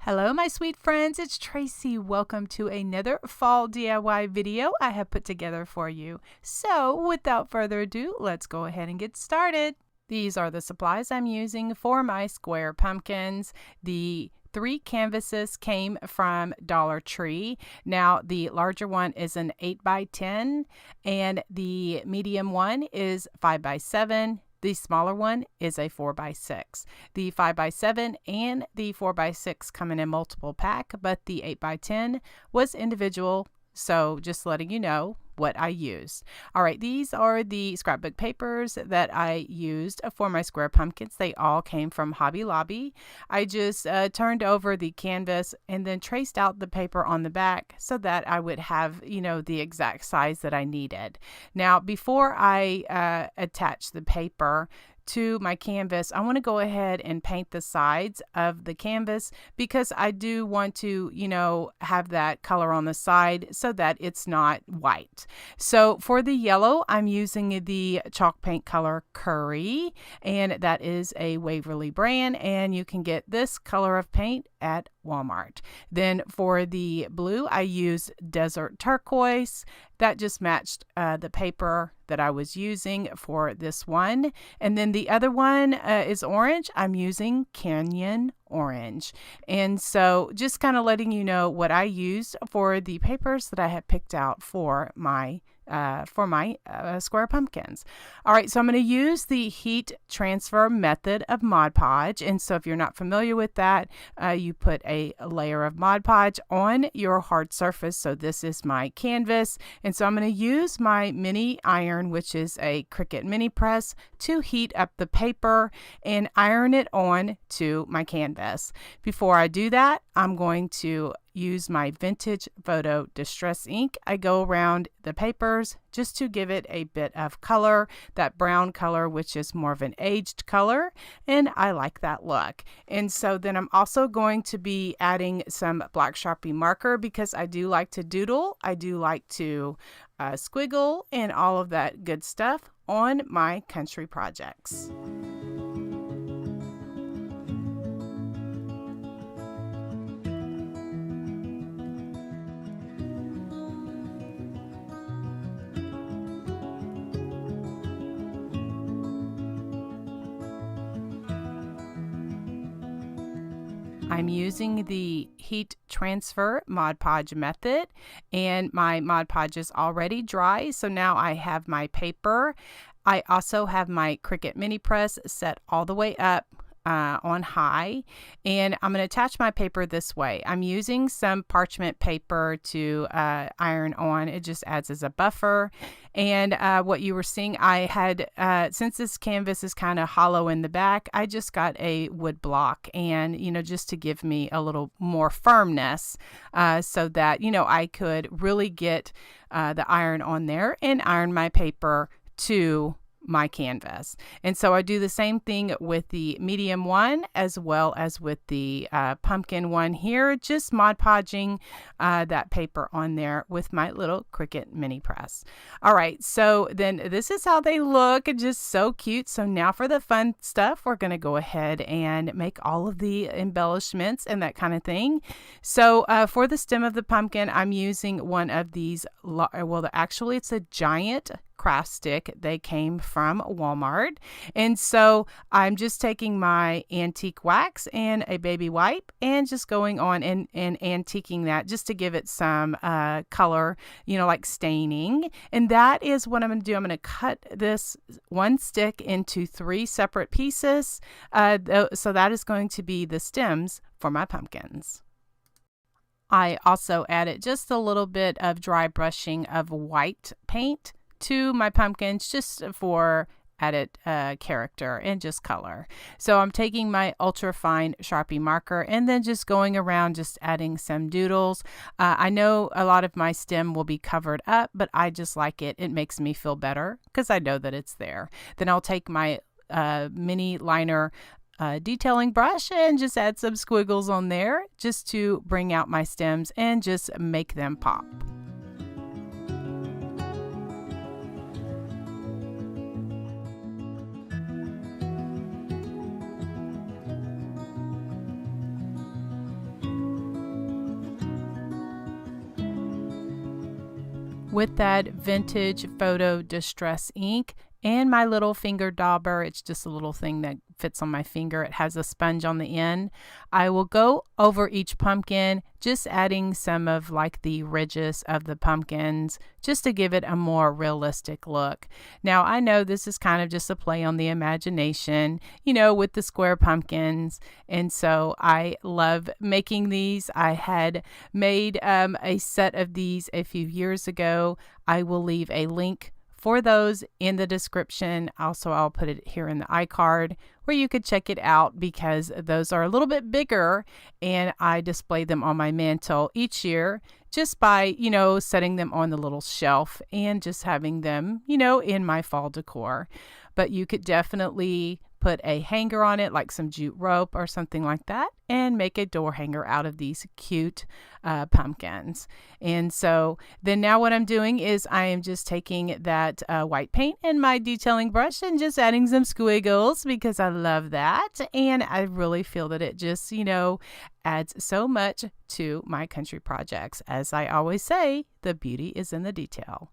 Hello, my sweet friends. It's Tracy. Welcome to another fall DIY video I have put together for you. So, without further ado, let's go ahead and get started. These are the supplies I'm using for my square pumpkins. The 3 canvases came from Dollar Tree. Now, the larger one is an 8x10, and the medium one is 5x7. The smaller one is a 4x6. The 5x7 and the 4x6 come in a multiple pack, but the 8x10 was individual. So just letting you know what I used. All right, these are the scrapbook papers that I used for my square pumpkins. They all came from Hobby Lobby. I just turned over the canvas and then traced out the paper on the back so that I would have, the exact size that I needed. Now, before I attach the paper to my canvas, I want to go ahead and paint the sides of the canvas because I do want to, have that color on the side so that it's not white. So for the yellow, I'm using the chalk paint color Curry, and that is a Waverly brand, and you can get this color of paint at Walmart. Then for the blue, I use Desert Turquoise. That just matched the paper that I was using for this one. And then the other one is orange. I'm using Canyon Orange. And so just kind of letting you know what I used for the papers that I had picked out for my square pumpkins. All right, so I'm going to use the heat transfer method of Mod Podge. And so if you're not familiar with that, you put a layer of Mod Podge on your hard surface. So this is my canvas. And so I'm going to use my mini iron, which is a Cricut mini press, to heat up the paper and iron it on to my canvas. Before I do that, I'm going to use my vintage photo distress ink. I go around the papers just to give it a bit of color, that brown color, which is more of an aged color, and I like that look. And so then I'm also going to be adding some black Sharpie marker because I do like to doodle. I do like to squiggle and all of that good stuff on my country projects. I'm using the heat transfer Mod Podge method, and my Mod Podge is already dry. So now I have my paper. I also have my Cricut mini press set all the way up on high, and I'm going to attach my paper this way. I'm using some parchment paper to iron on. It just adds as a buffer. And what you were seeing, I had, since this canvas is kind of hollow in the back, I just got a wood block, and, just to give me a little more firmness so that, I could really get the iron on there and iron my paper to my canvas. And so I do the same thing with the medium one as well as with the pumpkin one here, just Mod Podging that paper on there with my little Cricut mini press. All right, so then this is how they look, just so cute. So now for the fun stuff, we're going to go ahead and make all of the embellishments and that kind of thing. So for the stem of the pumpkin, I'm using one of these, actually it's a giant craft stick. They came from Walmart. And so I'm just taking my antique wax and a baby wipe and just going on and antiquing that just to give it some color, like staining. And that is what I'm going to do. I'm going to cut this one stick into 3 separate pieces. So that is going to be the stems for my pumpkins. I also added just a little bit of dry brushing of white paint to my pumpkins just for added character and just color. So I'm taking my ultra fine Sharpie marker and then just going around just adding some doodles. I know a lot of my stem will be covered up, but I just like it. It makes me feel better because I know that it's there. Then I'll take my mini liner detailing brush and just add some squiggles on there just to bring out my stems and just make them pop. with that vintage photo distress ink and my little finger dauber. It's just a little thing that fits on my finger. It has a sponge on the end. I will go over each pumpkin, just adding some of like the ridges of the pumpkins just to give it a more realistic look. Now, I know this is kind of just a play on the imagination, you know, with the square pumpkins. And so I love making these. I had made a set of these a few years ago. I will leave a link for those in the description. Also, I'll put it here in the iCard where you could check it out, because those are a little bit bigger and I display them on my mantle each year just by, you know, setting them on the little shelf and just having them, you know, in my fall decor. But you could definitely put a hanger on it, like some jute rope or something like that, and make a door hanger out of these cute pumpkins. And so then now what I'm doing is I am just taking that white paint and my detailing brush and just adding some squiggles because I love that. And I really feel that it just, you know, adds so much to my country projects. As I always say, the beauty is in the detail.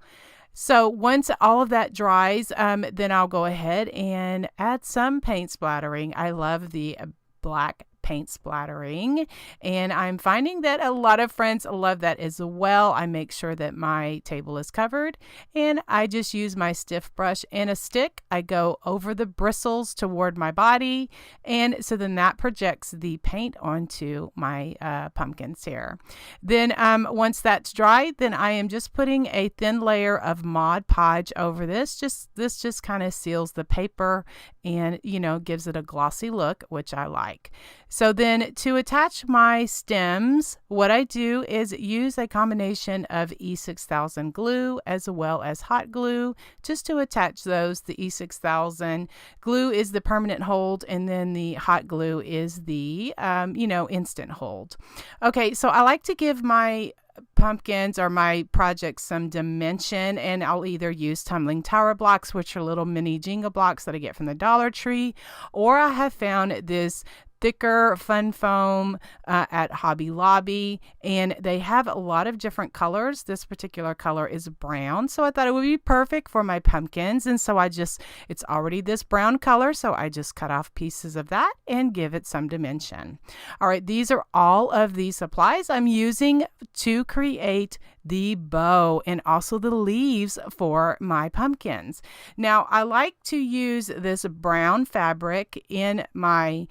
So once all of that dries, then I'll go ahead and add some paint splattering. I love the black paint splattering, and I'm finding that a lot of friends love that as well. I make sure that my table is covered, and I just use my stiff brush and a stick. I go over the bristles toward my body, and so then that projects the paint onto my pumpkins here. Then once that's dry, then I am just putting a thin layer of Mod Podge over this. This just kind of seals the paper and, you know, gives it a glossy look, which I like. So then to attach my stems, what I do is use a combination of E6000 glue as well as hot glue just to attach those. The E6000 glue is the permanent hold, and then the hot glue is the, you know, instant hold. Okay, so I like to give my pumpkins or my projects some dimension, and I'll either use tumbling tower blocks, which are little mini Jenga blocks that I get from the Dollar Tree, or I have found this thicker fun foam at Hobby Lobby, and they have a lot of different colors. This particular color is brown, so I thought it would be perfect for my pumpkins, and so it's already this brown color, so I just cut off pieces of that and give it some dimension. All right, these are all of the supplies I'm using to create the bow and also the leaves for my pumpkins. Now, I like to use this brown fabric in my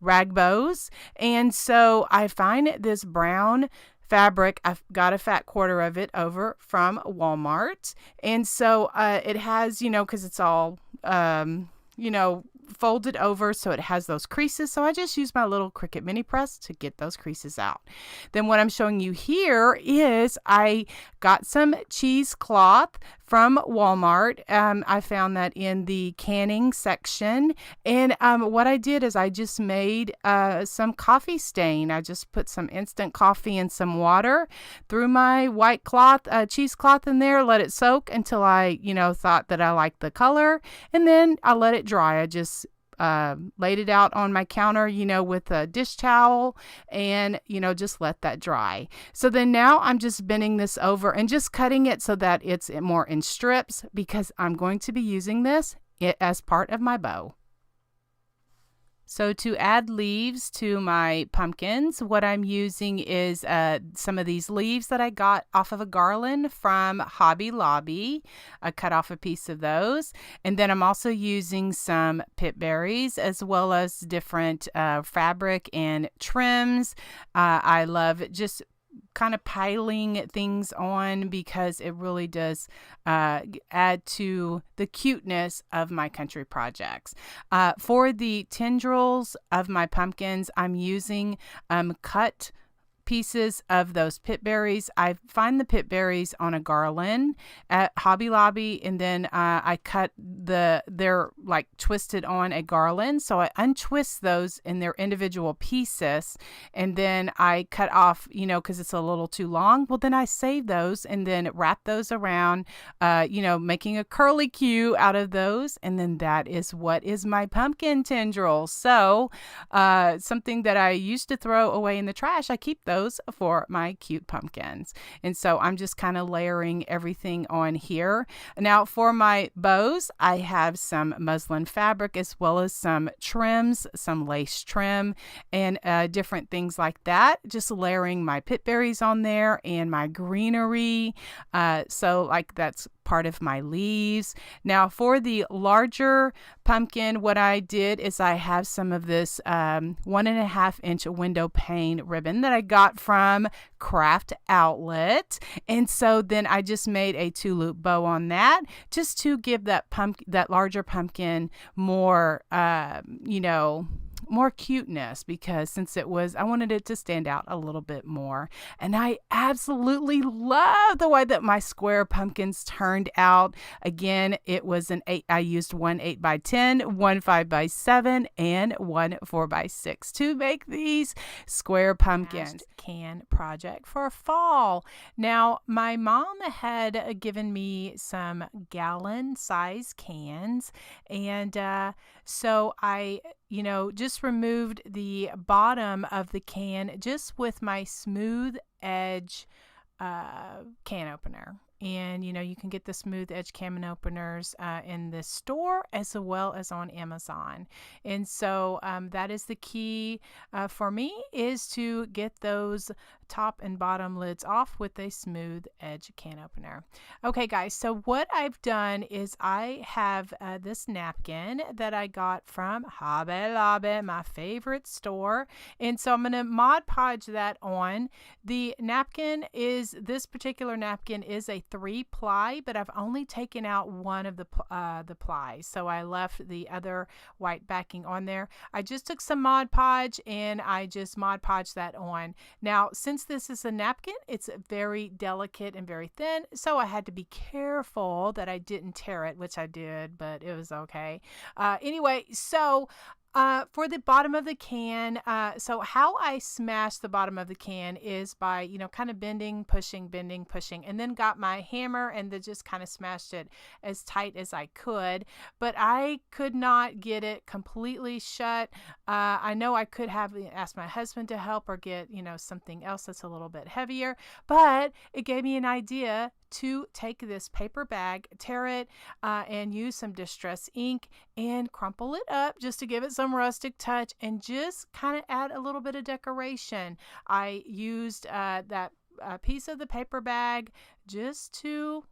rag bows, and so I find this brown fabric. I've got a fat quarter of it over from Walmart, and so it has, you know, because it's all you know, folded over, so it has those creases. So I just use my little Cricut mini press to get those creases out. Then what I'm showing you here is I got some cheesecloth from Walmart. I found that in the canning section, and what I did is I just made some coffee stain. I just put some instant coffee and some water, threw my white cloth, cheesecloth in there, let it soak until I, you know, thought that I liked the color, and then I let it dry. I just laid it out on my counter, you know, with a dish towel, and, you know, just let that dry. So then now I'm just bending this over and just cutting it so that it's more in strips, because I'm going to be using this as part of my bow. So to add leaves to my pumpkins, what I'm using is some of these leaves that I got off of a garland from Hobby Lobby. I cut off a piece of those. And then I'm also using some pip berries as well as different fabric and trims. I love just kind of piling things on because it really does add to the cuteness of my country projects. For the tendrils of my pumpkins, I'm using cut pieces of those pip berries. I find the pip berries on a garland at Hobby Lobby, and then I cut they're like twisted on a garland, so I untwist those in their individual pieces, and then I cut off, you know, because it's a little too long. Well, then I save those and then wrap those around, you know, making a curly Q out of those, and then that is what is my pumpkin tendril. So something that I used to throw away in the trash, I keep those those for my cute pumpkins. And so I'm just kind of layering everything on here. Now for my bows, I have some muslin fabric as well as some trims, some lace trim, and different things like that. Just layering my pit berries on there and my greenery. So like that's part of my leaves. Now for the larger pumpkin, what I did is I have some of this 1.5-inch window pane ribbon that I got from Craft Outlet. And so then I just made a 2-loop bow on that just to give that larger pumpkin more, more cuteness, because since I wanted it to stand out a little bit more. And I absolutely love the way that my square pumpkins turned out. Again, it was I used one 8x10, one 5x7, and one 4x6 to make these square pumpkins. Can project for fall. Now, my mom had given me some gallon size cans, and so I just removed the bottom of the can just with my smooth edge can opener. And, you can get the smooth edge can openers in the store as well as on Amazon. And so that is the key for me, is to get those top and bottom lids off with a smooth edge can opener. Okay, guys, so what I've done is I have this napkin that I got from Hobby Lobby, my favorite store. And so I'm going to Mod Podge that on. This particular napkin is a 3-ply, but I've only taken out one of the plies. So I left the other white backing on there. I just took some Mod Podge and I just Mod Podged that on. Now, since this is a napkin, it's very delicate and very thin, so I had to be careful that I didn't tear it, which I did, but it was okay. Anyway, so for the bottom of the can, so how I smash the bottom of the can is by, kind of bending, pushing, and then got my hammer and then just kind of smashed it as tight as I could. But I could not get it completely shut. I know I could have asked my husband to help or get, something else that's a little bit heavier, but it gave me an idea to take this paper bag, tear it, and use some distress ink and crumple it up just to give it some rustic touch and just kind of add a little bit of decoration. I used that piece of the paper bag just to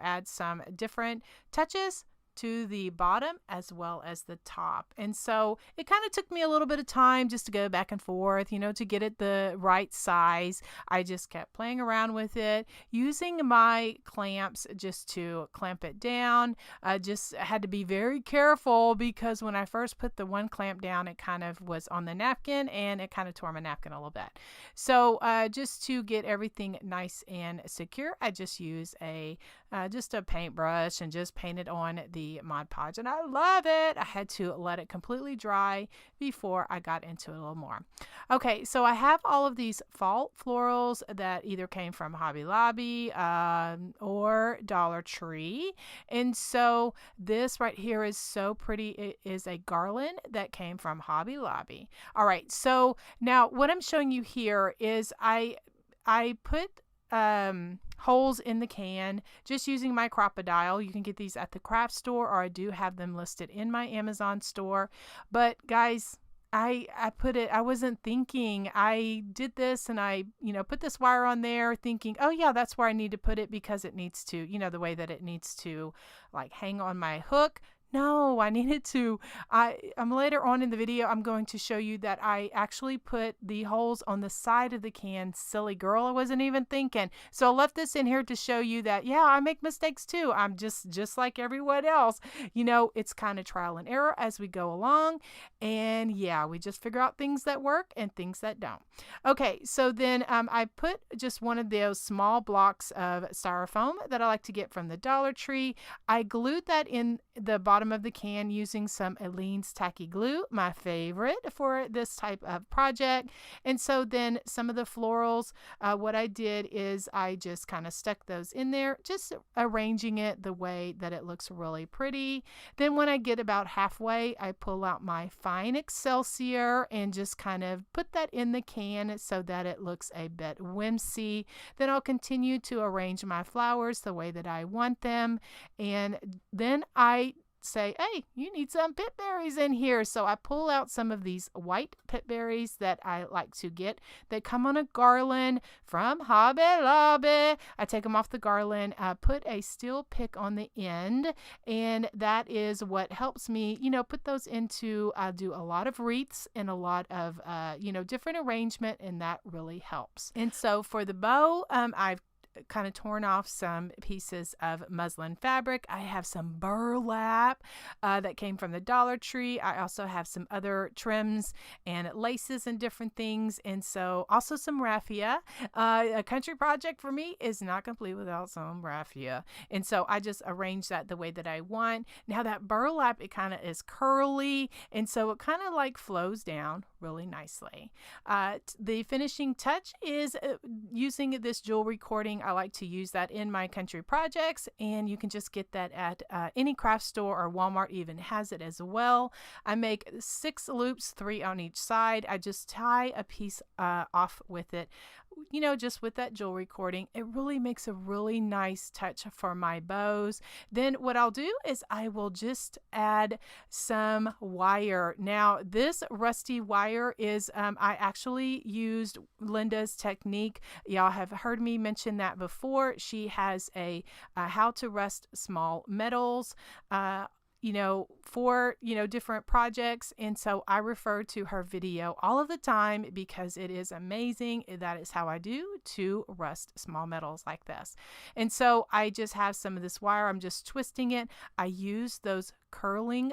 add some different touches to the bottom as well as the top. And so it kind of took me a little bit of time just to go back and forth, to get it the right size. I just kept playing around with it, using my clamps just to clamp it down. I just had to be very careful because when I first put the one clamp down, it kind of was on the napkin and it kind of tore my napkin a little bit. So just to get everything nice and secure, I just use just a paintbrush and just painted on the Mod Podge, and I love it. I had to let it completely dry before I got into it a little more. Okay, so I have all of these fall florals that either came from Hobby Lobby or Dollar Tree, and so this right here is so pretty. It is a garland that came from Hobby Lobby. All right, so now what I'm showing you here is I put holes in the can just using my crocodile. You can get these at the craft store, or I do have them listed in my Amazon store. But guys, I wasn't thinking. I did this and I, put this wire on there thinking, oh yeah, that's where I need to put it because it needs to, the way that it needs to like hang on my hook. No, I needed to, later on in the video, I'm going to show you that I actually put the holes on the side of the can. Silly girl, I wasn't even thinking. So I left this in here to show you that, yeah, I make mistakes too. I'm just like everyone else. It's kind of trial and error as we go along. And yeah, we just figure out things that work and things that don't. Okay, so then I put just one of those small blocks of styrofoam that I like to get from the Dollar Tree. I glued that in the bottom bottom of the can using some Aleene's Tacky Glue, my favorite for this type of project. And so then some of the florals, what I did is I just kind of stuck those in there, just arranging it the way that it looks really pretty. Then when I get about halfway, I pull out my fine Excelsior and just kind of put that in the can so that it looks a bit whimsy. Then I'll continue to arrange my flowers the way that I want them. And then I say, hey, you need some pit berries in here. So I pull out some of these white pit berries that I like to get. They come on a garland from Hobby Lobby. I take them off the garland, put a steel pick on the end, and that is what helps me, put those into, I do a lot of wreaths and a lot of, different arrangement, and that really helps. And so for the bow, I've kind of torn off some pieces of muslin fabric. I have some burlap that came from the Dollar Tree. I also have some other trims and laces and different things, and so also some raffia. A country project for me is not complete without some raffia, and so I just arrange that the way that I want. Now that burlap, it kind of is curly, and so it kind of like flows down really nicely. The finishing touch is using this jewelry cording. I like to use that in my country projects, and you can just get that at any craft store, or Walmart even has it as well. I make 6 loops, 3 on each side. I just tie a piece off with it, just with that jewelry cording. It really makes a really nice touch for my bows. Then what I'll do is I will just add some wire. Now this rusty wire is, I actually used Linda's technique. Y'all have heard me mention that before. She has a how to rust small metals, for, different projects. And so I refer to her video all of the time because it is amazing. That is how I do to rust small metals like this. And so I just have some of this wire. I'm just twisting it. I use those curling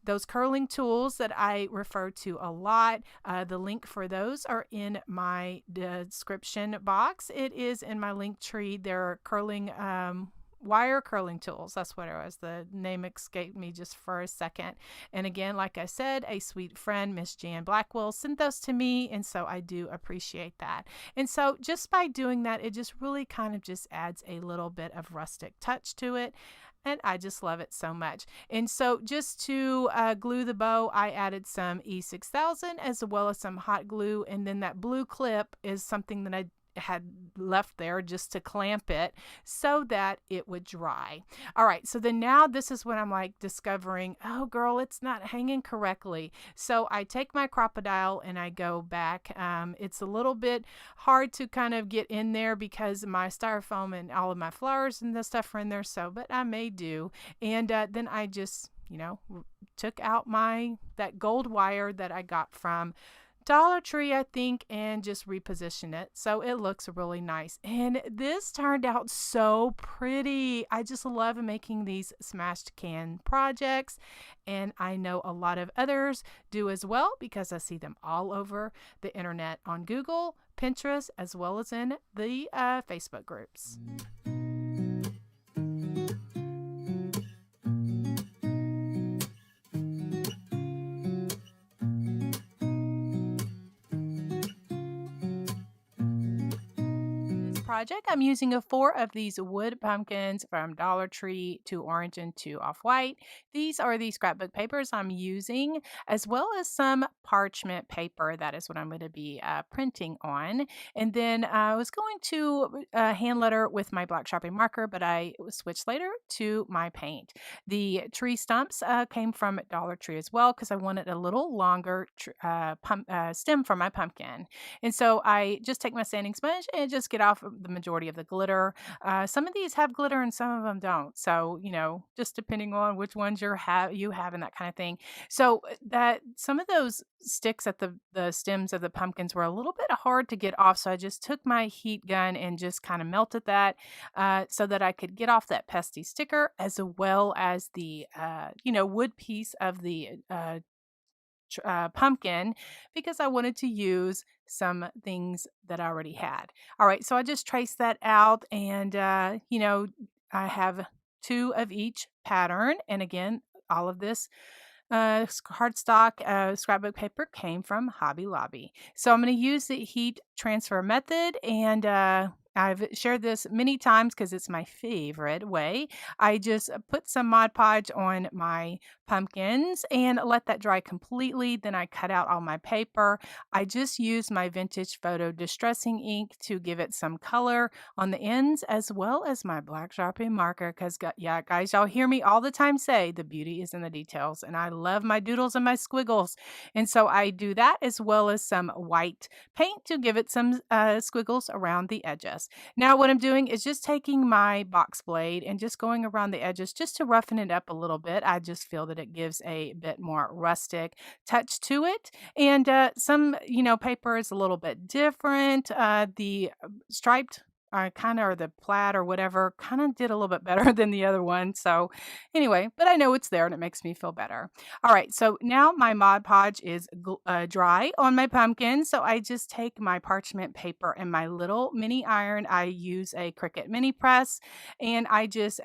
those curling tools that I refer to a lot. The link for those are in my description box. It is in my link tree. They're curling wire curling tools. That's what it was. The name escaped me just for a second. And again, like I said, a sweet friend, Miss Jan Blackwell, sent those to me, and so I do appreciate that. And so just by doing that, it just really kind of just adds a little bit of rustic touch to it. And I just love it so much. And so just to glue the bow, I added some E6000 as well as some hot glue. And then that blue clip is something that I had left there just to clamp it so that it would dry. All right, so then now this is when I'm like discovering, oh girl, it's not hanging correctly. So I take my crocodile and I go back. It's a little bit hard to kind of get in there because my styrofoam and all of my flowers and the stuff are in there, but I may do. And then I just, took out that gold wire that I got from Dollar Tree, I think, and just reposition it so it looks really nice. And this turned out so pretty. I just love making these smashed can projects, and I know a lot of others do as well because I see them all over the internet on Google, Pinterest, as well as in the Facebook groups. Project, I'm using 4 of these wood pumpkins from Dollar Tree, 2 orange and 2 off-white. These are the scrapbook papers I'm using, as well as some parchment paper. That is what I'm going to be printing on. And then I was going to hand letter with my black Sharpie marker, but I switched later to my paint. The tree stumps came from Dollar Tree as well because I wanted a little longer stem for my pumpkin. And so I just take my sanding sponge and just get off the majority of the glitter. Some of these have glitter and some of them don't. So, just depending on which ones you have and that kind of thing. So that some of those sticks at the stems of the pumpkins were a little bit hard to get off. So I just took my heat gun and just kind of melted that so that I could get off that pesky sticker as well as the, wood piece of the pumpkin because I wanted to use some things that I already had. All right, so I just traced that out and, I have 2 of each pattern. And again, all of this cardstock scrapbook paper came from Hobby Lobby. So I'm going to use the heat transfer method, and I've shared this many times because it's my favorite way. I just put some Mod Podge on my pumpkins and let that dry completely. Then I cut out all my paper. I just use my vintage photo distressing ink to give it some color on the ends, as well as my black Sharpie marker, because yeah, guys, y'all hear me all the time say the beauty is in the details, and I love my doodles and my squiggles. And so I do that, as well as some white paint to give it some squiggles around the edges. Now what I'm doing is just taking my box blade and just going around the edges just to roughen it up a little bit. I just feel that it gives a bit more rustic touch to it. And some, paper is a little bit different. The striped kind of, or the plaid or whatever, kind of did a little bit better than the other one. So anyway, but I know it's there and it makes me feel better. All right, so now my Mod Podge is dry on my pumpkin. So I just take my parchment paper and my little mini iron. I use a Cricut mini press, and I just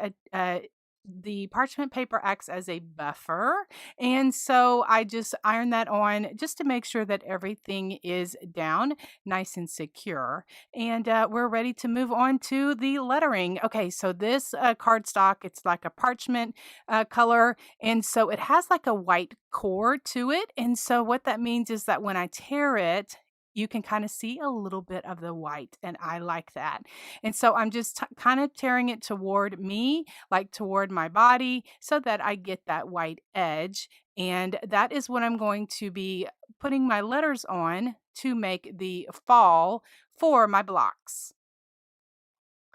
the parchment paper acts as a buffer. And so I just iron that on just to make sure that everything is down nice and secure. And we're ready to move on to the lettering. Okay, so this cardstock, it's like a parchment color. And so it has like a white core to it. And so what that means is that when I tear it, you can kind of see a little bit of the white, and I like that. And so I'm just kind of tearing it toward me, like toward my body, so that I get that white edge. And that is what I'm going to be putting my letters on to make the fall for my blocks.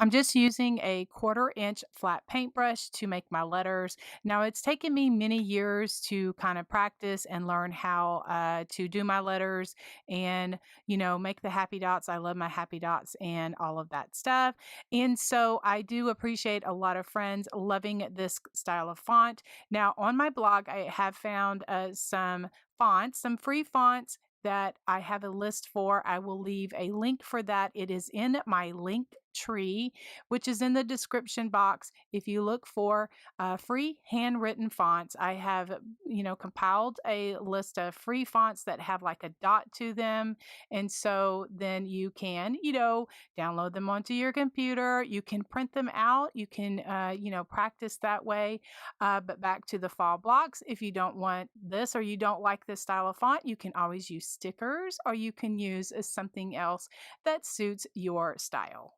I'm just using a 1/4 inch flat paintbrush to make my letters. Now, it's taken me many years to kind of practice and learn how to do my letters and, make the happy dots. I love my happy dots and all of that stuff. And so I do appreciate a lot of friends loving this style of font. Now, on my blog, I have found some fonts, some free fonts that I have a list for. I will leave a link for that. It is in my link tree, which is in the description box. If you look for free handwritten fonts, I have, compiled a list of free fonts that have like a dot to them. And so then you can, download them onto your computer. You can print them out. You can, practice that way. But back to the fall blocks, if you don't want this or you don't like this style of font, you can always use stickers, or you can use something else that suits your style.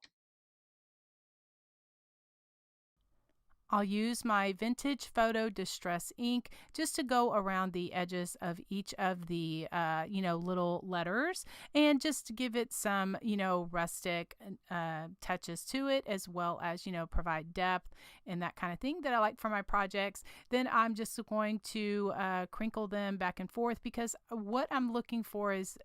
I'll use my vintage photo distress ink just to go around the edges of each of the, little letters, and just to give it some, rustic touches to it, as well as, provide depth and that kind of thing that I like for my projects. Then I'm just going to crinkle them back and forth, because what I'm looking for is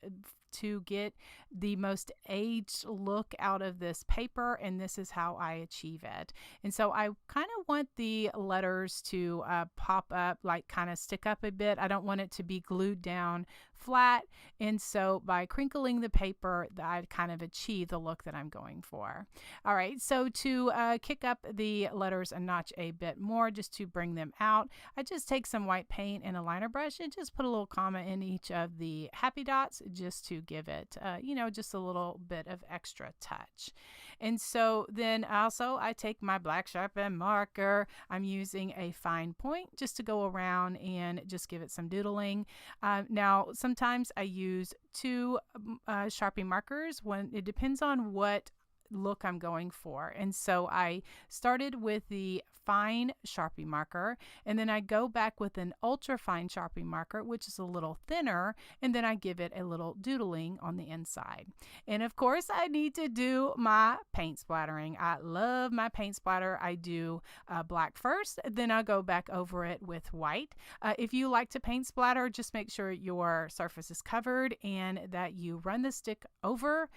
to get the most aged look out of this paper, and this is how I achieve it. And so I kind of want the letters to pop up, like kind of stick up a bit. I don't want it to be glued down flat, and so by crinkling the paper, I kind of achieve the look that I'm going for. All right, so to kick up the letters a notch a bit more, just to bring them out, I just take some white paint and a liner brush and just put a little comma in each of the happy dots, just to give it, just a little bit of extra touch. And so then also I take my black Sharpie marker. I'm using a fine point just to go around and just give it some doodling. Now, sometimes I use 2 Sharpie markers when it depends on what look I'm going for. And so I started with the fine Sharpie marker, and then I go back with an ultra fine Sharpie marker, which is a little thinner, and then I give it a little doodling on the inside. And of course, I need to do my paint splattering. I love my paint splatter. I do black first, then I'll go back over it with white. If you like to paint splatter, just make sure your surface is covered and that you run the stick over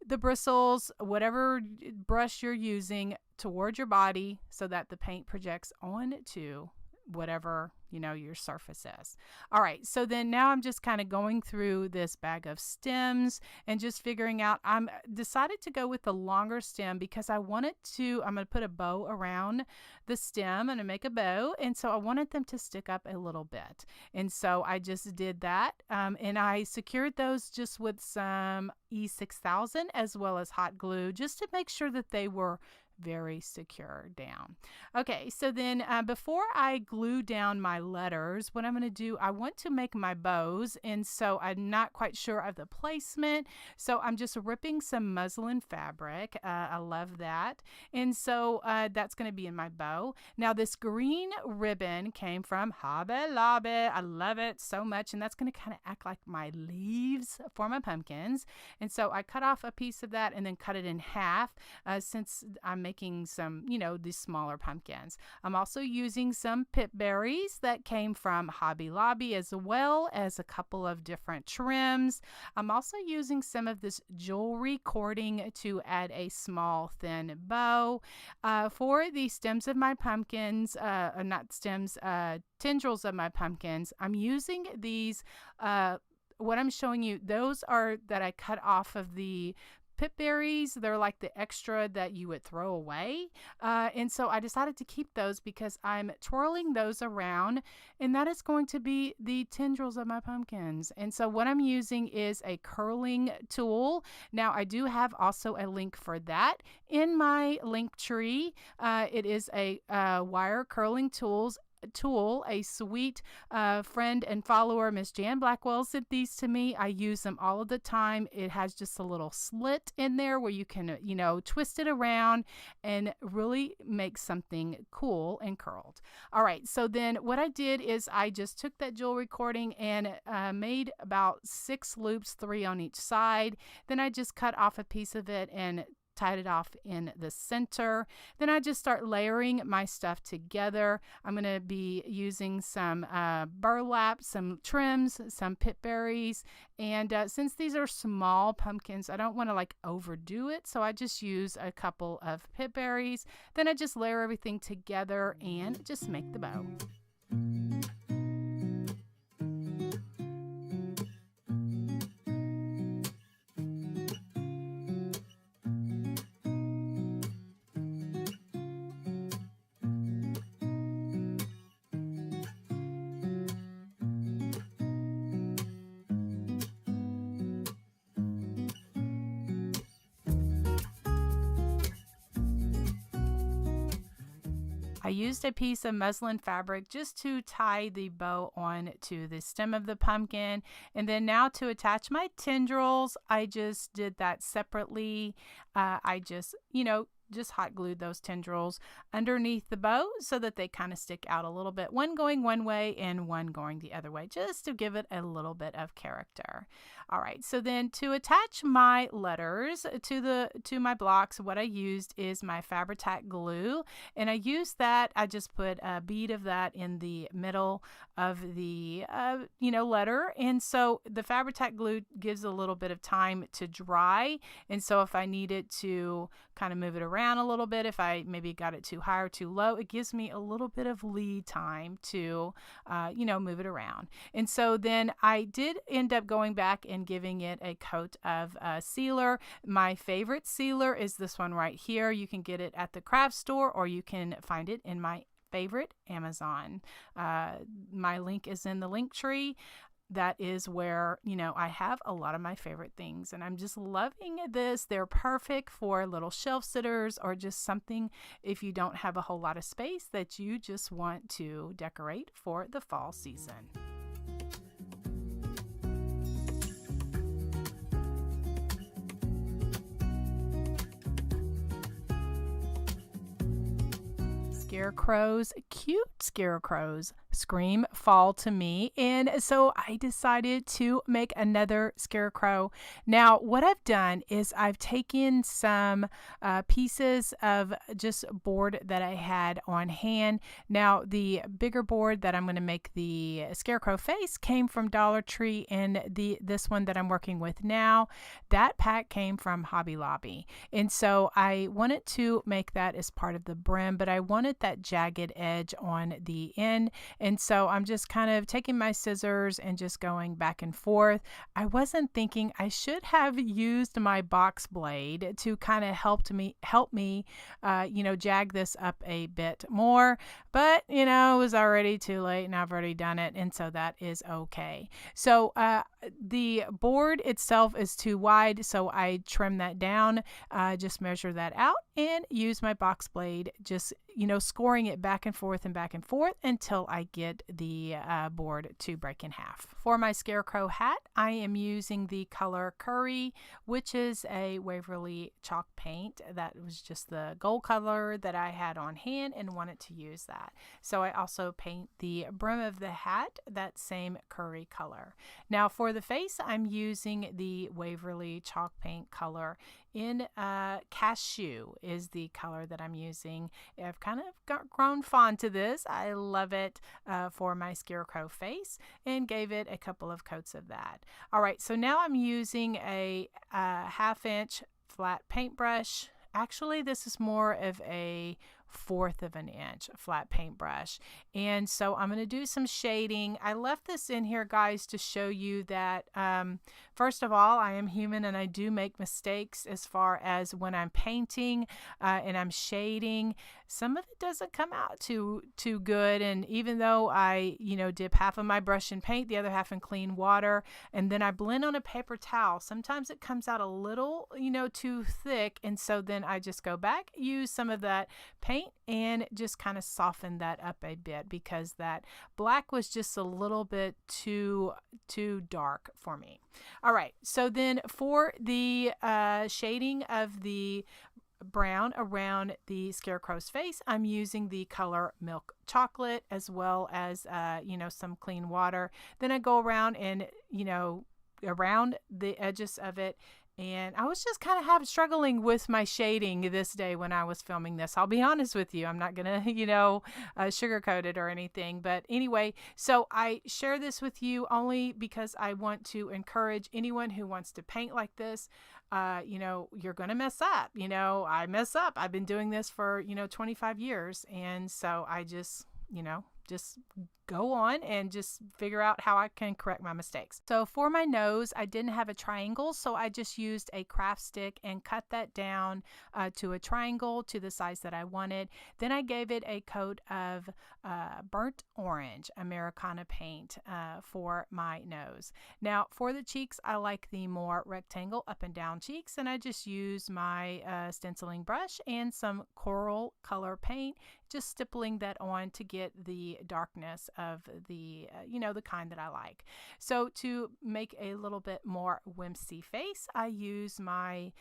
the bristles, whatever brush you're using, toward your body, so that the paint projects onto whatever, you know, your surface is. All right, so then now I'm just kind of going through this bag of stems and just figuring out. I'm decided to go with the longer stem because I'm going to put a bow around the stem and make a bow. And so I wanted them to stick up a little bit. And so I just did that. And I secured those just with some E6000 as well as hot glue, just to make sure that they were very secure down. Okay, so then before I glue down my letters, what I'm going to do, I want to make my bows, and so I'm not quite sure of the placement, so I'm just ripping some muslin fabric. I love that, and so that's going to be in my bow. Now this green ribbon came from Hobby Lobby. I love it so much, and that's going to kind of act like my leaves for my pumpkins, and so I cut off a piece of that and then cut it in half since I'm making some, you know, these smaller pumpkins. I'm also using some pip berries that came from Hobby Lobby, as well as a couple of different trims. I'm also using some of this jewelry cording to add a small thin bow. For the stems of my pumpkins, not stems, tendrils of my pumpkins, I'm using these, what I'm showing you, those are that I cut off of the pip berries. They're like the extra that you would throw away. And so I decided to keep those because I'm twirling those around, and that is going to be the tendrils of my pumpkins. And so what I'm using is a curling tool. Now I do have also a link for that in my link tree. It is a wire curling tool. A sweet friend and follower, Miss Jan Blackwell, sent these to me. I use them all of the time. It has just a little slit in there where you can, you know, twist it around and really make something cool and curled. All right, so then what I did is I just took that jewelry cording and made about 6 loops, 3 on each side. Then I just cut off a piece of it and tied it off in the center. Then I just start layering my stuff together. I'm going to be using some burlap, some trims, some pip berries, and since these are small pumpkins, I don't want to like overdo it, so I just use a couple of pip berries. Then I just layer everything together and just make the bow. I used a piece of muslin fabric just to tie the bow on to the stem of the pumpkin. And then now to attach my tendrils, I just did that separately. I just, just hot glued those tendrils underneath the bow so that they kind of stick out a little bit, one going one way and one going the other way, just to give it a little bit of character. All right, so then to attach my letters to my blocks, what I used is my Fabri-Tac glue, and I used that. I just put a bead of that in the middle of the letter, and so the Fabri-Tac glue gives a little bit of time to dry, and so if I needed to kind of move it around a little bit, if I maybe got it too high or too low, it gives me a little bit of lead time to move it around. And so then I did end up going back and giving it a coat of sealer. My favorite sealer is this one right here. You can get it at the craft store, or you can find it in my favorite Amazon. My link is in the link tree. That is where, I have a lot of my favorite things, and I'm just loving this. They're perfect for little shelf sitters, or just something if you don't have a whole lot of space that you just want to decorate for the fall season. Scarecrows, cute scarecrows, scream fall to me. And so I decided to make another scarecrow. Now, what I've done is I've taken some pieces of just board that I had on hand. Now, the bigger board that I'm going to make the scarecrow face came from Dollar Tree, and this one that I'm working with now, that pack came from Hobby Lobby. And so I wanted to make that as part of the brim, but I wanted that jagged edge on the end. And so I'm just kind of taking my scissors and just going back and forth. I wasn't thinking I should have used my box blade to kind of help me jag this up a bit more, but it was already too late and I've already done it, and so that is okay. So the board itself is too wide, so I trim that down, just measure that out and use my box blade, just scoring it back and forth until I get the board to break in half. For my scarecrow hat, I am using the color Curry, which is a Waverly chalk paint. That was just the gold color that I had on hand and wanted to use that. So I also paint the brim of the hat that same Curry color. Now for the face, I'm using the Waverly chalk paint color in Cashew is the color that I'm using. I've kind of grown fond to this. I love it for my scarecrow face and gave it a couple of coats of that. All right, so now I'm using a 1/2-inch flat paintbrush. Actually, this is more of a 1/4 of an inch flat paintbrush, and so I'm going to do some shading. I left this in here, guys, to show you that first of all, I am human and I do make mistakes as far as when I'm painting and I'm shading. Some of it doesn't come out too good, and even though I dip half of my brush in paint, the other half in clean water, and then I blend on a paper towel, sometimes it comes out a little too thick, and so then I just go back, use some of that paint and just kind of soften that up a bit, because that black was just a little bit too dark for me. All right, so then for the shading of the brown around the scarecrow's face, I'm using the color Milk Chocolate as well as some clean water. Then I go around and around the edges of it. And I was just kind of struggling with my shading this day when I was filming this. I'll be honest with you. I'm not going to, sugarcoat it or anything. But anyway, so I share this with you only because I want to encourage anyone who wants to paint like this. You're going to mess up. I mess up. I've been doing this for, 25 years. And so I just go on and just figure out how I can correct my mistakes. So for my nose, I didn't have a triangle, so I just used a craft stick and cut that down to a triangle to the size that I wanted. Then I gave it a coat of burnt orange Americana paint for my nose. Now for the cheeks, I like the more rectangle up and down cheeks, and I just use my stenciling brush and some coral color paint, just stippling that on to get the darkness of the the kind that I like. So to make a little bit more whimsy face, I use my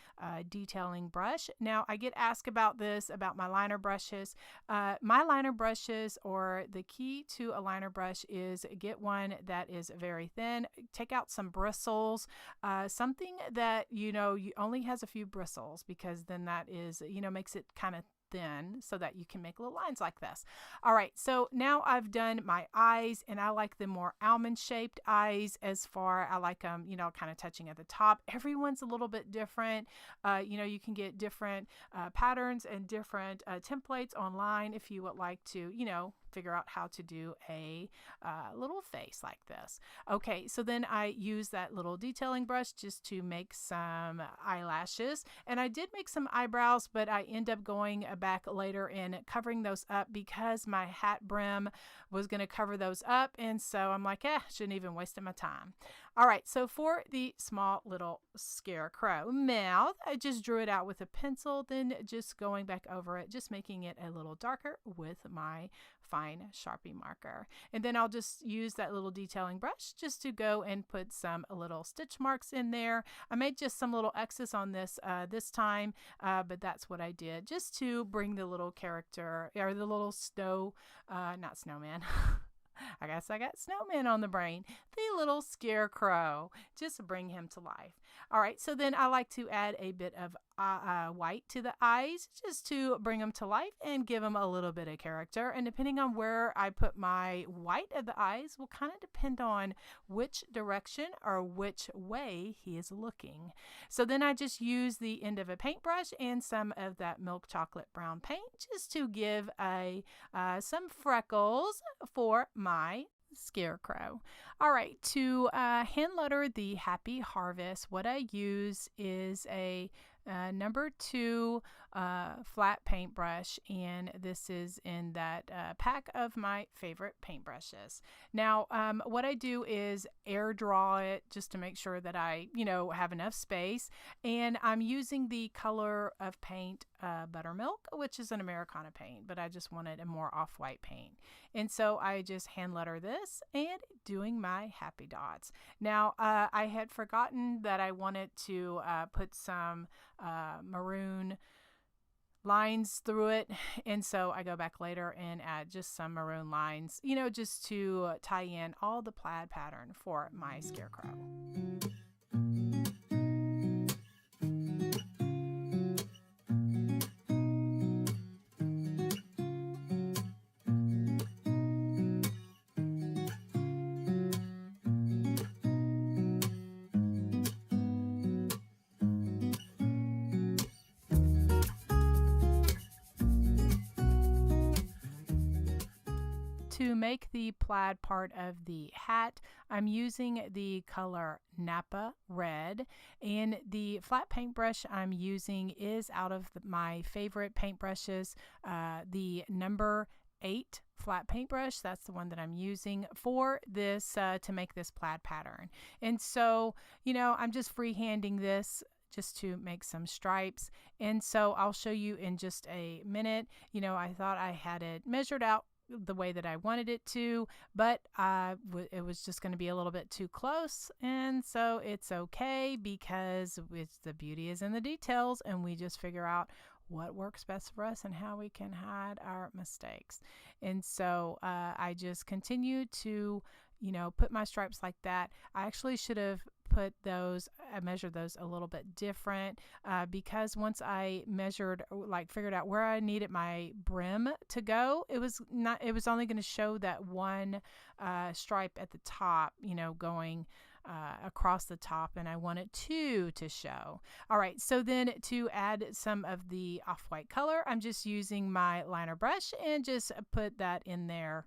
detailing brush. Now I get asked about this, about my liner brushes. My liner brushes, or the key to a liner brush, is get one that is very thin, take out some bristles, something that you only has a few bristles, because then that is makes it kind of thin so that you can make little lines like this. All right, so now I've done my eyes, and I like the more almond shaped eyes. I like them kind of touching at the top. Everyone's a little bit different. You can get different patterns and different templates online if you would like to figure out how to do a little face like this. Okay, so then I use that little detailing brush just to make some eyelashes, and I did make some eyebrows, but I end up going back later and covering those up because my hat brim was going to cover those up, and so I'm like, shouldn't even wasted my time. All right, so for the small little scarecrow mouth, I just drew it out with a pencil, then just going back over it, just making it a little darker with my fine Sharpie marker. And then I'll just use that little detailing brush just to go and put some little stitch marks in there. I made just some little X's on this this time, but that's what I did, just to bring the little character, or the little not snowman, I guess I got snowman on the brain. The little Scarecrow, just to bring him to life. All right, so then I like to add a bit of white to the eyes just to bring them to life and give them a little bit of character. And depending on where I put my white of the eyes will kind of depend on which direction or which way he is looking. So then I just use the end of a paintbrush and some of that milk chocolate brown paint just to give some freckles for my Scarecrow. All right, to hand letter the Happy Harvest, what I use is a number 2 flat paintbrush, and this is in that pack of my favorite paintbrushes. Now, what I do is air draw it just to make sure that I, have enough space, and I'm using the color of paint Buttermilk, which is an Americana paint, but I just wanted a more off-white paint. And so I just hand letter this and doing my happy dots. Now, I had forgotten that I wanted to put some maroon lines through it, and so I go back later and add just some maroon lines, just to tie in all the plaid pattern for my Scarecrow. To make the plaid part of the hat, I'm using the color Napa Red, and the flat paintbrush I'm using is out of my favorite paintbrushes, the number 8 flat paintbrush. That's the one that I'm using for this to make this plaid pattern. And so, I'm just freehanding this just to make some stripes. And so I'll show you in just a minute. I thought I had it measured out the way that I wanted it to, but it was just going to be a little bit too close, and so it's okay because the beauty is in the details, and we just figure out what works best for us and how we can hide our mistakes. And so I just continue to put my stripes like that. I actually should have I measured those a little bit different because once I figured out where I needed my brim to go, it was only going to show that one stripe at the top, going across the top, and I wanted 2 to show. All right, so then to add some of the off-white color, I'm just using my liner brush and just put that in there,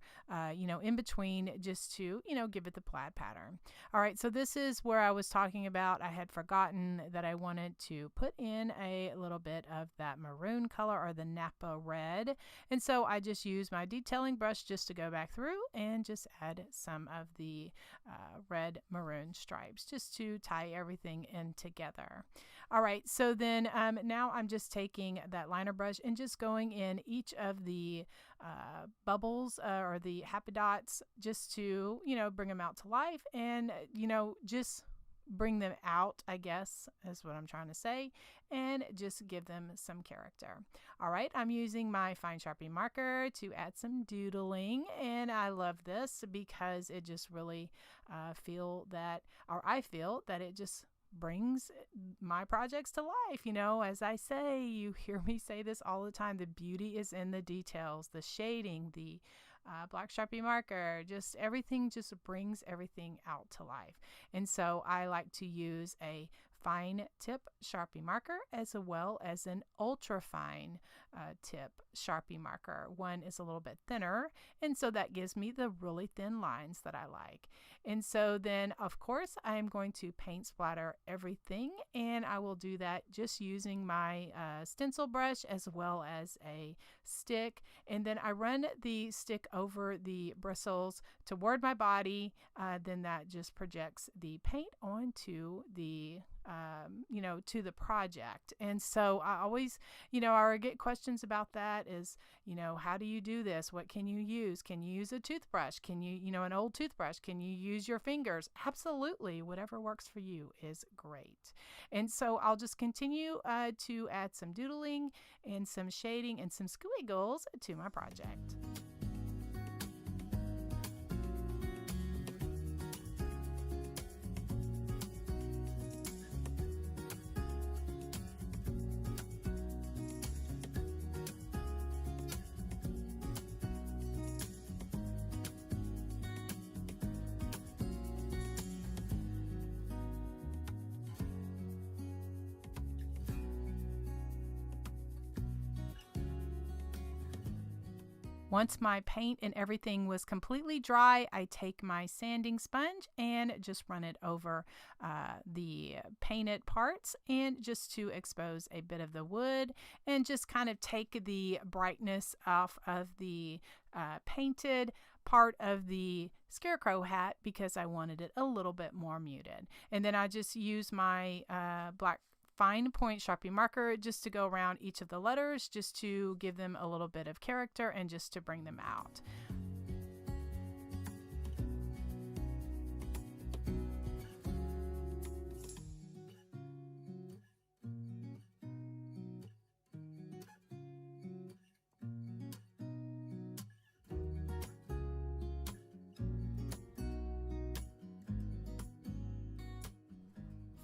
in between, just to, give it the plaid pattern. All right, so this is where I was talking about I had forgotten that I wanted to put in a little bit of that maroon color, or the Napa Red, and so I just use my detailing brush just to go back through and just add some of the red maroon stripes just to tie everything in together. All right, so then now I'm just taking that liner brush and just going in each of the bubbles or the happy dots just to bring them out to life, and just bring them out, I guess is what I'm trying to say, and just give them some character. All right, I'm using my fine Sharpie marker to add some doodling, and I love this because it just really I feel that it just brings my projects to life. As I say, you hear me say this all the time, the beauty is in the details, the shading, the black Sharpie marker, just everything just brings everything out to life. And so I like to use a fine tip Sharpie marker as well as an ultra fine tip Sharpie marker. One is a little bit thinner, and so that gives me the really thin lines that I like. And so then, of course, I am going to paint splatter everything, and I will do that just using my stencil brush as well as a stick. And then I run the stick over the bristles toward my body. Then that just projects the paint onto the to the project. And so I always, I get questions about that is, how do you do this? What can you use? Can you use a toothbrush? Can you, an old toothbrush? Can you use your fingers? Absolutely. Whatever works for you is great. And so I'll just continue to add some doodling and some shading and some squiggles to my project. Once my paint and everything was completely dry, I take my sanding sponge and just run it over the painted parts, and just to expose a bit of the wood and just kind of take the brightness off of the painted part of the Scarecrow hat, because I wanted it a little bit more muted. And then I just use my black fine point Sharpie marker just to go around each of the letters, just to give them a little bit of character and just to bring them out.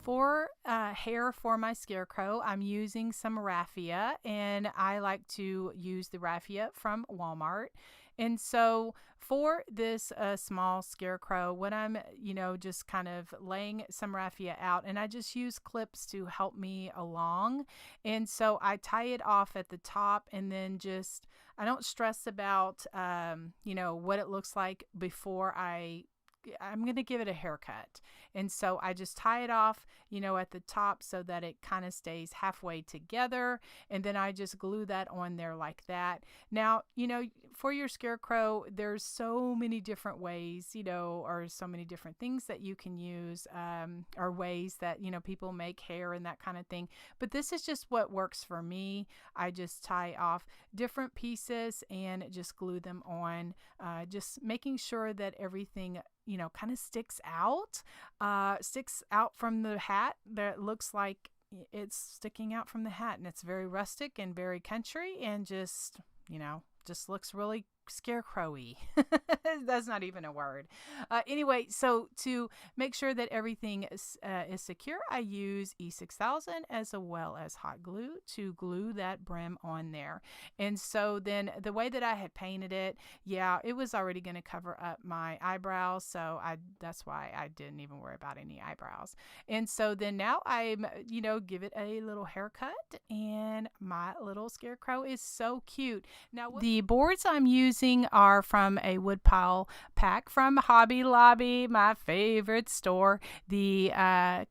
For hair for my Scarecrow, I'm using some raffia, and I like to use the raffia from Walmart. And so for this small Scarecrow, when I'm, just kind of laying some raffia out, and I just use clips to help me along. And so I tie it off at the top, and then I don't stress about, what it looks like before I'm going to give it a haircut. And so I just tie it off, at the top so that it kind of stays halfway together. And then I just glue that on there like that. Now, for your Scarecrow, there's so many different ways, or so many different things that you can use, or ways that, people make hair and that kind of thing. But this is just what works for me. I just tie off different pieces and just glue them on, just making sure that everything kind of sticks out from the hat. That looks like it's sticking out from the hat, and it's very rustic and very country, and just looks really Scarecrowy. That's not even a word. Anyway, so to make sure that everything is secure, I use E6000 as well as hot glue to glue that brim on there. And so then the way that I had painted it, it was already going to cover up my eyebrows, so that's why I didn't even worry about any eyebrows. And so then now I'm give it a little haircut, and my little Scarecrow is so cute. Now the boards I'm using are from a woodpile pack from Hobby Lobby, my favorite store. The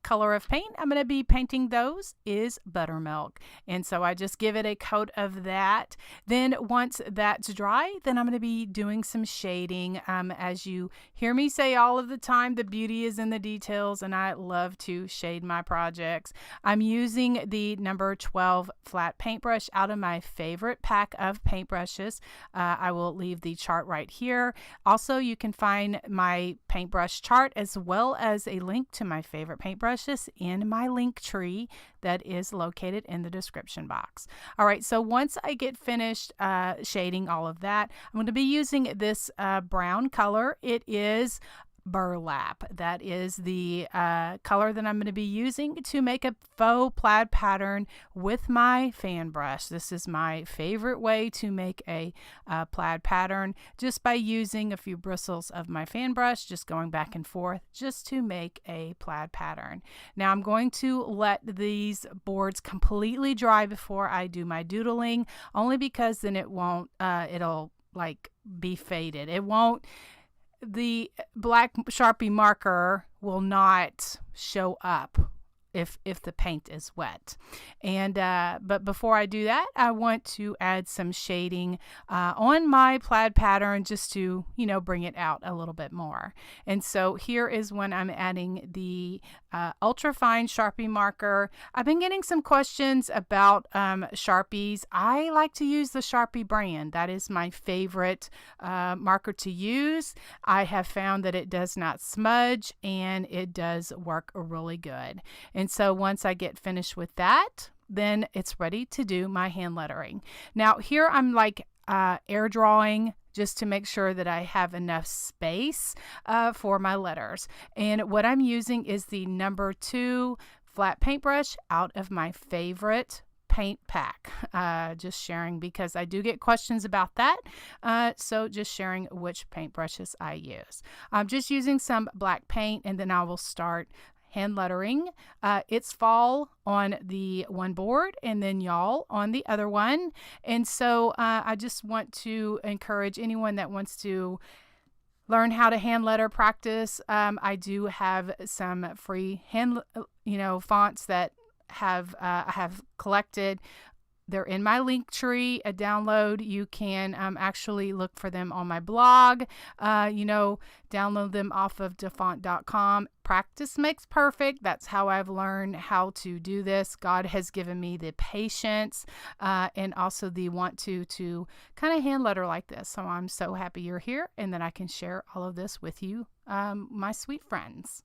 color of paint I'm going to be painting those is buttermilk, and so I just give it a coat of that. Then once that's dry, then I'm going to be doing some shading. As you hear me say all of the time, the beauty is in the details, and I love to shade my projects. I'm using the number 12 flat paintbrush out of my favorite pack of paintbrushes. I will leave the chart right here. Also, you can find my paintbrush chart as well as a link to my favorite paintbrushes in my link tree that is located in the description box. All right, so once I get finished shading all of that, I'm going to be using this brown color. It is Burlap. That is the color that I'm going to be using to make a faux plaid pattern with my fan brush. This is my favorite way to make a plaid pattern, just by using a few bristles of my fan brush, just going back and forth just to make a plaid pattern. Now I'm going to let these boards completely dry before I do my doodling, only because then it won't, it'll like be faded. It won't, the black Sharpie marker will not show up if the paint is wet. And but before I do that, I want to add some shading on my plaid pattern, just to bring it out a little bit more. And so here is when I'm adding the ultra fine Sharpie marker. I've been getting some questions about Sharpies. I like to use the Sharpie brand. That is my favorite marker to use. I have found that it does not smudge, and it does work really good. And so once I get finished with that, then it's ready to do my hand lettering. Now here I'm like air drawing, just to make sure that I have enough space for my letters. And what I'm using is the number 2 flat paintbrush out of my favorite paint pack. Just sharing, because I do get questions about that. So just sharing which paintbrushes I use. I'm just using some black paint, and then I will start hand lettering. It's fall on the one board and then y'all on the other one. And so I just want to encourage anyone that wants to learn how to hand letter practice. I do have some free hand, fonts that I have collected. They're in my link tree, a download. You can actually look for them on my blog, download them off of defont.com. Practice makes perfect. That's how I've learned how to do this. God has given me the patience and also the want to kind of hand letter like this. So I'm so happy you're here and that I can share all of this with you, my sweet friends.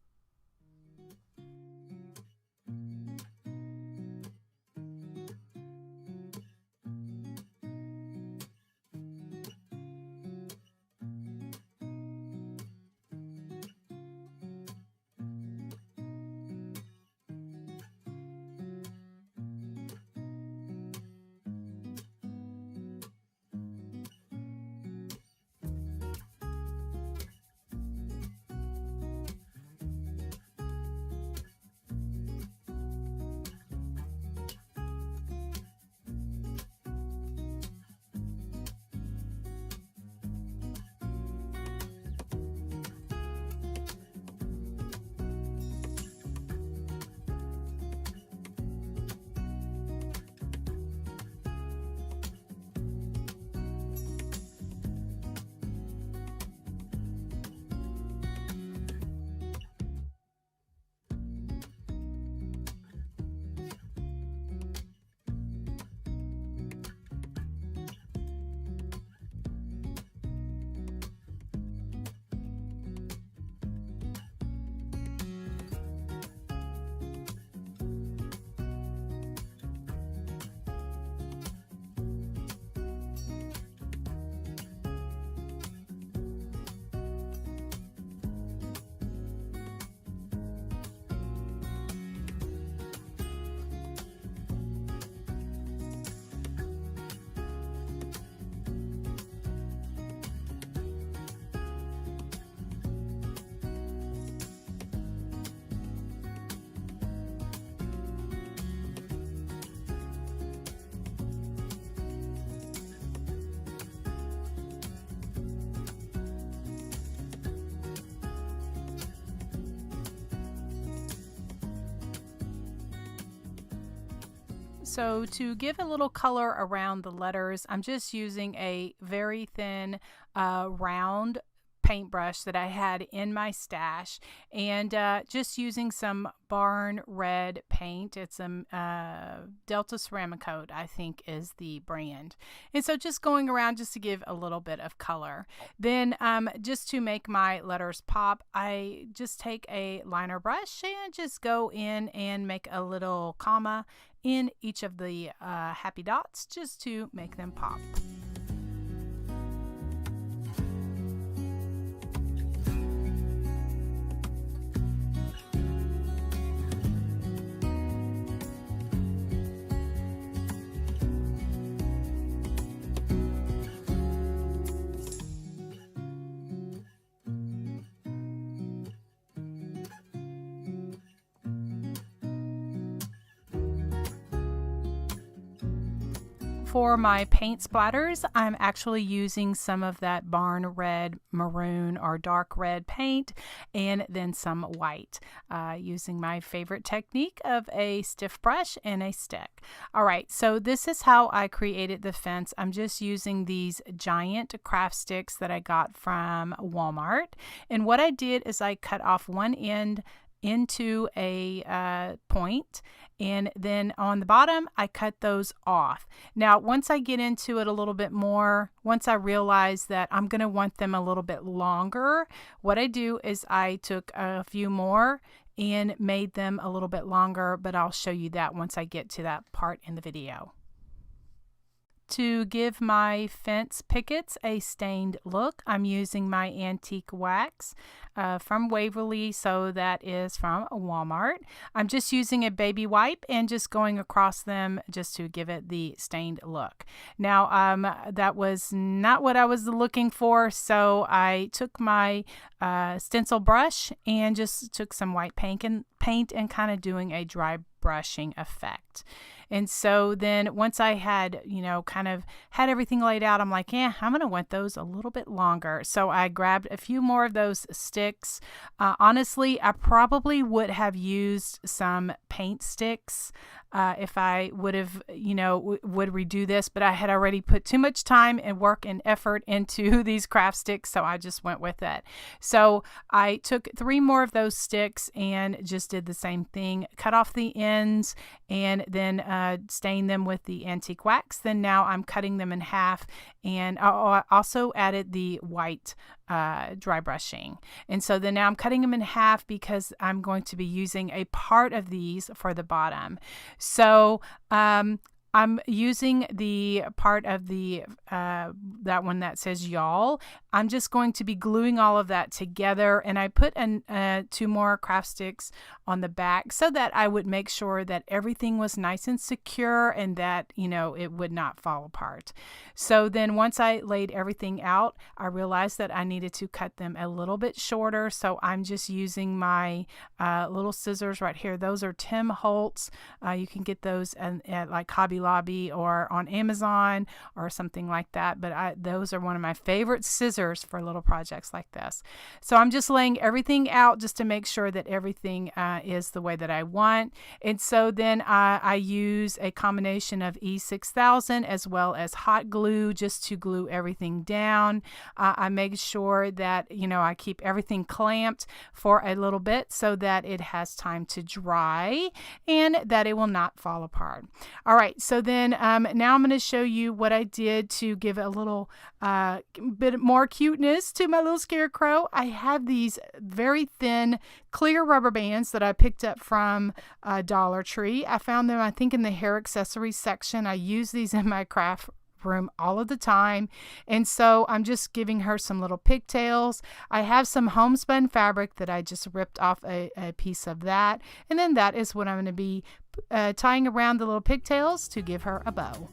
So to give a little color around the letters, I'm just using a very thin round paintbrush that I had in my stash, and just using some barn red paint. It's a Delta Ceramic Coat, I think is the brand. And so just going around just to give a little bit of color. Then just to make my letters pop, I just take a liner brush and just go in and make a little comma in each of the happy dots just to make them pop. For my paint splatters, I'm actually using some of that barn red, maroon, or dark red paint, and then some white, using my favorite technique of a stiff brush and a stick. All right, so this is how I created the fence. I'm just using these giant craft sticks that I got from Walmart. And what I did is I cut off one end into a point, and then on the bottom I cut those off. Now once I get into it a little bit more, once I realize that I'm going to want them a little bit longer, what I do is I took a few more and made them a little bit longer, but I'll show you that once I get to that part in the video. to give my fence pickets a stained look, I'm using my antique wax from Waverly, so that is from Walmart. I'm just using a baby wipe and just going across them just to give it the stained look. Now, that was not what I was looking for, so I took my stencil brush and just took some white paint and kind of doing a dry brushing effect. And so then once I had, kind of had everything laid out, I'm like, I'm going to want those a little bit longer. So I grabbed a few more of those sticks. Honestly, I probably would have used some paint sticks if I would have, would redo this, but I had already put too much time and work and effort into these craft sticks, so I just went with it. So I took 3 more of those sticks and just did the same thing, cut off the ends and then stain them with the antique wax. Then now I'm cutting them in half, and I also added the white dry brushing. And so then now I'm cutting them in half because I'm going to be using a part of these for the bottom. So I'm using the part of the that one that says y'all. I'm just going to be gluing all of that together, and I put 2 more craft sticks on the back so that I would make sure that everything was nice and secure and that, it would not fall apart. So then once I laid everything out, I realized that I needed to cut them a little bit shorter. So I'm just using my little scissors right here. Those are Tim Holtz. You can get those at like Hobby Lobby or on Amazon or something like that. But those are one of my favorite scissors for little projects like this. So I'm just laying everything out just to make sure that everything is the way that I want. And so then I use a combination of E6000 as well as hot glue just to glue everything down. I make sure that, I keep everything clamped for a little bit so that it has time to dry and that it will not fall apart. All right, so then now I'm going to show you what I did to give a little bit more cuteness to my little scarecrow. I have these very thin clear rubber bands that I picked up from Dollar Tree. I found them, I think, in the hair accessories section. I use these in my craft room all of the time, and so I'm just giving her some little pigtails. I have some homespun fabric that I just ripped off a piece of that, and then that is what I'm going to be tying around the little pigtails to give her a bow.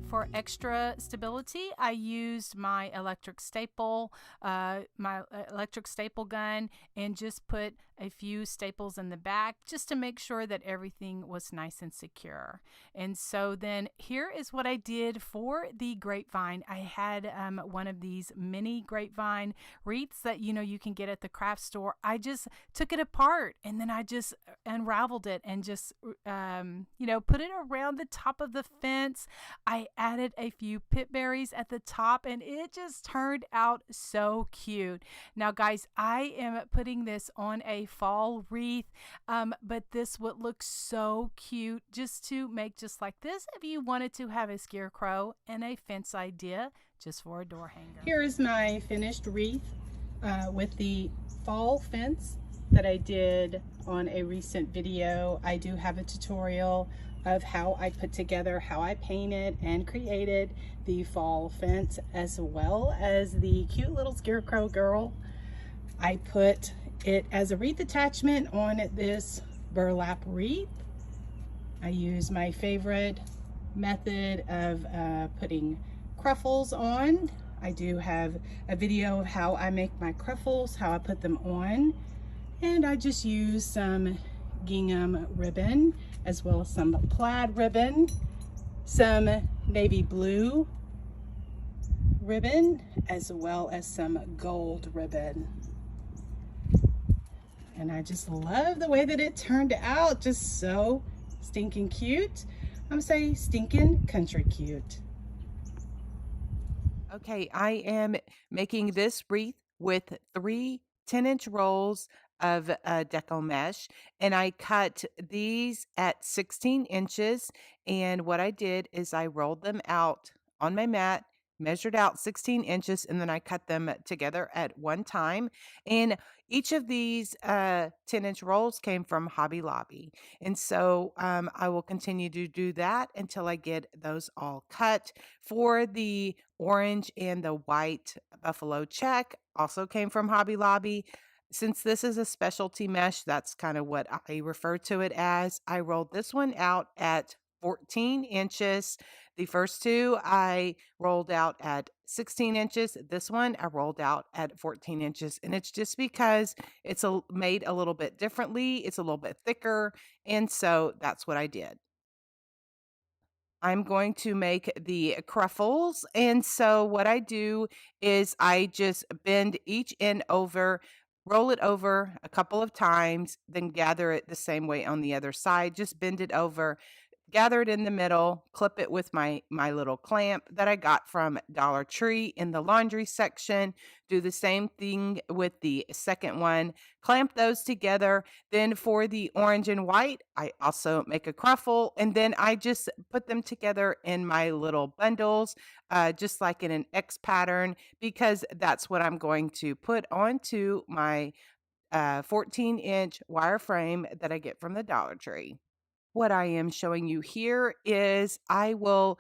For extra stability, I used my electric staple gun, and just put a few staples in the back just to make sure that everything was nice and secure. And so then here is what I did for the grapevine. I had one of these mini grapevine wreaths that you can get at the craft store. I just took it apart and then I just unraveled it and just put it around the top of the fence. I added a few pip berries at the top, and it just turned out so cute. Now guys, I am putting this on a fall wreath, but this would look so cute just to make just like this if you wanted to have a scarecrow and a fence idea just for a door hanger. Here is my finished wreath with the fall fence that I did on a recent video. I do have a tutorial of how I put together, how I painted and created the fall fence, as well as the cute little scarecrow girl. I put it as a wreath attachment on this burlap wreath. I use my favorite method of putting cruffles on. I do have a video of how I make my cruffles, how I put them on, and I just use some gingham ribbon as well as some plaid ribbon, some navy blue ribbon, as well as some gold ribbon. And I just love the way that it turned out. Just so stinking cute. I'm gonna say stinking country cute. Okay, I am making this wreath with 3 10-inch rolls of Deco mesh, and I cut these at 16 inches. And what I did is I rolled them out on my mat, measured out 16 inches and then I cut them together at one time. And each of these 10-inch rolls came from Hobby Lobby. And so I will continue to do that until I get those all cut. For the orange and the white buffalo check, also came from Hobby Lobby. Since this is a specialty mesh, that's kind of what I refer to it as. I rolled this one out at 14 inches. The first two I rolled out at 16 inches. This one I rolled out at 14 inches. And it's just because it's made a little bit differently, it's a little bit thicker. And so that's what I did. I'm going to make the cruffles. And so what I do is I just bend each end over, roll it over a couple of times, then gather it the same way on the other side. Just bend it over, gather it in the middle, clip it with my little clamp that I got from Dollar Tree in the laundry section. Do the same thing with the second one. Clamp those together. Then for the orange and white, I also make a cruffle and then I just put them together in my little bundles, just like in an X pattern, because that's what I'm going to put onto my 14-inch wireframe that I get from the Dollar Tree. What I am showing you here is I will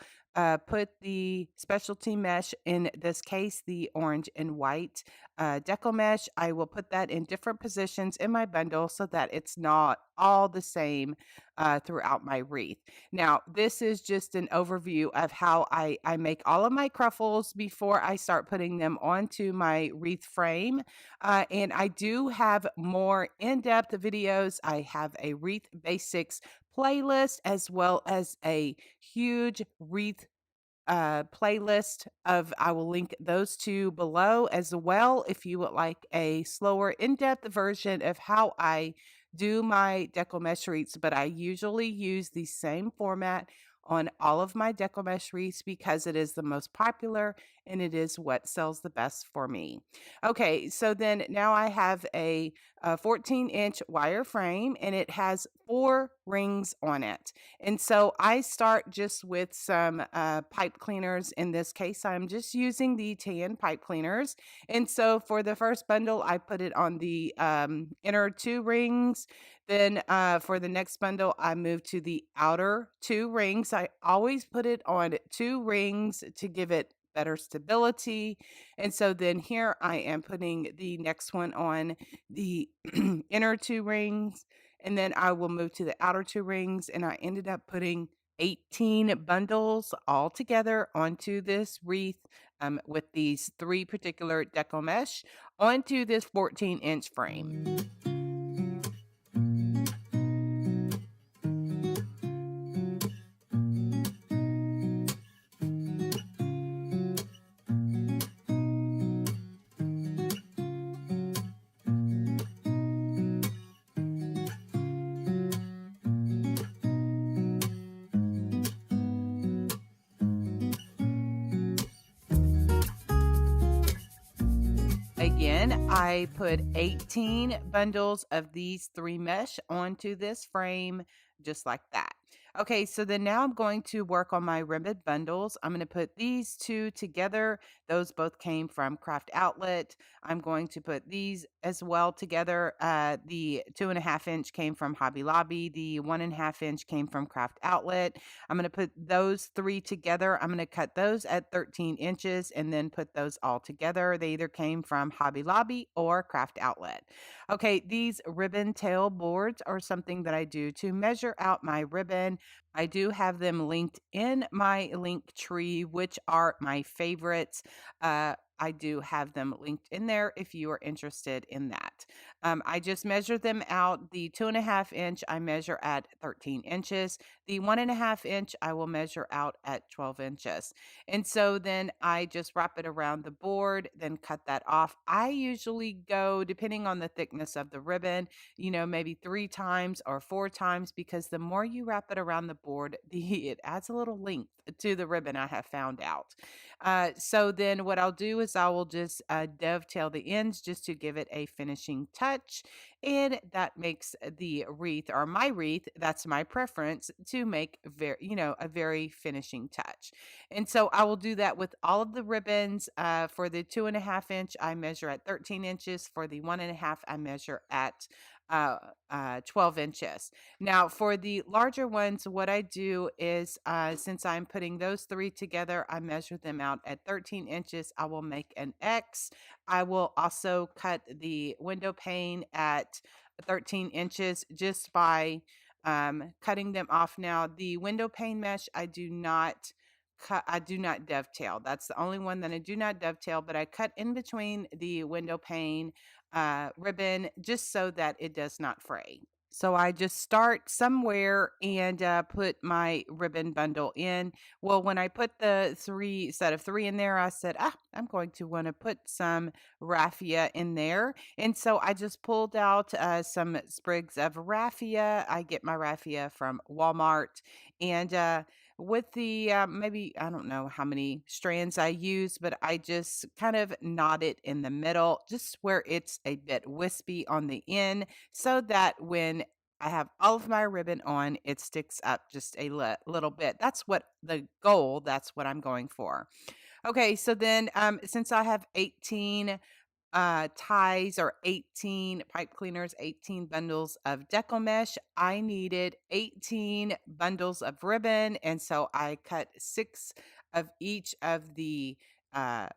put the specialty mesh, in this case, the orange and white deco mesh. I will put that in different positions in my bundle so that it's not all the same throughout my wreath. Now, this is just an overview of how I make all of my cruffles before I start putting them onto my wreath frame. And I do have more in-depth videos. I have a wreath basics playlist as well as a huge wreath playlist of I will link those two below as well if you would like a slower in-depth version of how I do my deco mesh wreaths, but I usually use the same format on all of my deco mesh wreaths because it is the most popular and it is what sells the best for me. Okay, so then now I have a 14-inch wire frame and it has 4 rings on it. And so I start just with some pipe cleaners. In this case, I'm just using the tan pipe cleaners. And so for the first bundle, I put it on the inner 2 rings. Then for the next bundle, I move to the outer 2 rings. I always put it on 2 rings to give it better stability. And so then here I am putting the next one on the inner 2 rings, and then I will move to the outer 2 rings. And I ended up putting 18 bundles all together onto this wreath with these 3 particular deco mesh onto this 14-inch frame. Again, I put 18 bundles of these 3 mesh onto this frame, just like that. Okay, so then now I'm going to work on my ribbon bundles. I'm going to put these 2 together. Those both came from Craft Outlet. I'm going to put these as well together. The 2.5-inch came from Hobby Lobby. The 1.5-inch came from Craft Outlet. I'm going to put those 3 together. I'm going to cut those at 13 inches and then put those all together. They either came from Hobby Lobby or Craft Outlet. Okay, these ribbon tail boards are something that I do to measure out my ribbon. I do have them linked in my link tree, which are my favorites. I do have them linked in there if you are interested in that. I just measure them out. The 2.5-inch I measure at 13 inches. The 1.5-inch I will measure out at 12 inches. And so then I just wrap it around the board, then cut that off. I usually go, depending on the thickness of the ribbon, maybe 3 times or 4 times, because the more you wrap it around the board, it adds a little length to the ribbon, I have found out. So then what I'll do is I will just dovetail the ends just to give it a finishing touch. touch, and that makes the wreath, or my wreath, that's my preference, to make a very finishing touch. And so I will do that with all of the ribbons. For the 2.5 inch, I measure at 13 inches. For the 1.5, I measure at uh, 12 inches. Now, for the larger ones, what I do is, since I'm putting those three together, I measure them out at 13 inches. I will make an X. I will also cut the window pane at 13 inches just by cutting them off. Now, the window pane mesh, I do not dovetail. That's the only one that I do not dovetail, but I cut in between the window pane ribbon just so that it does not fray. So I just start somewhere and put my ribbon bundle in. Well, when I put the three set of three in there, I said, I'm going to want to put some raffia in there. And so I just pulled out some sprigs of raffia. I get my raffia from Walmart. And with the maybe, I don't know how many strands I use, but I just kind of knot it in the middle, just where it's a bit wispy on the end, so that when I have all of my ribbon on, it sticks up just a little bit. That's what the goal, that's what I'm going for. Okay, so then since I have 18 ties, or 18 pipe cleaners, 18 bundles of Deco mesh, I needed 18 bundles of ribbon. And so I cut six of each of the, uh,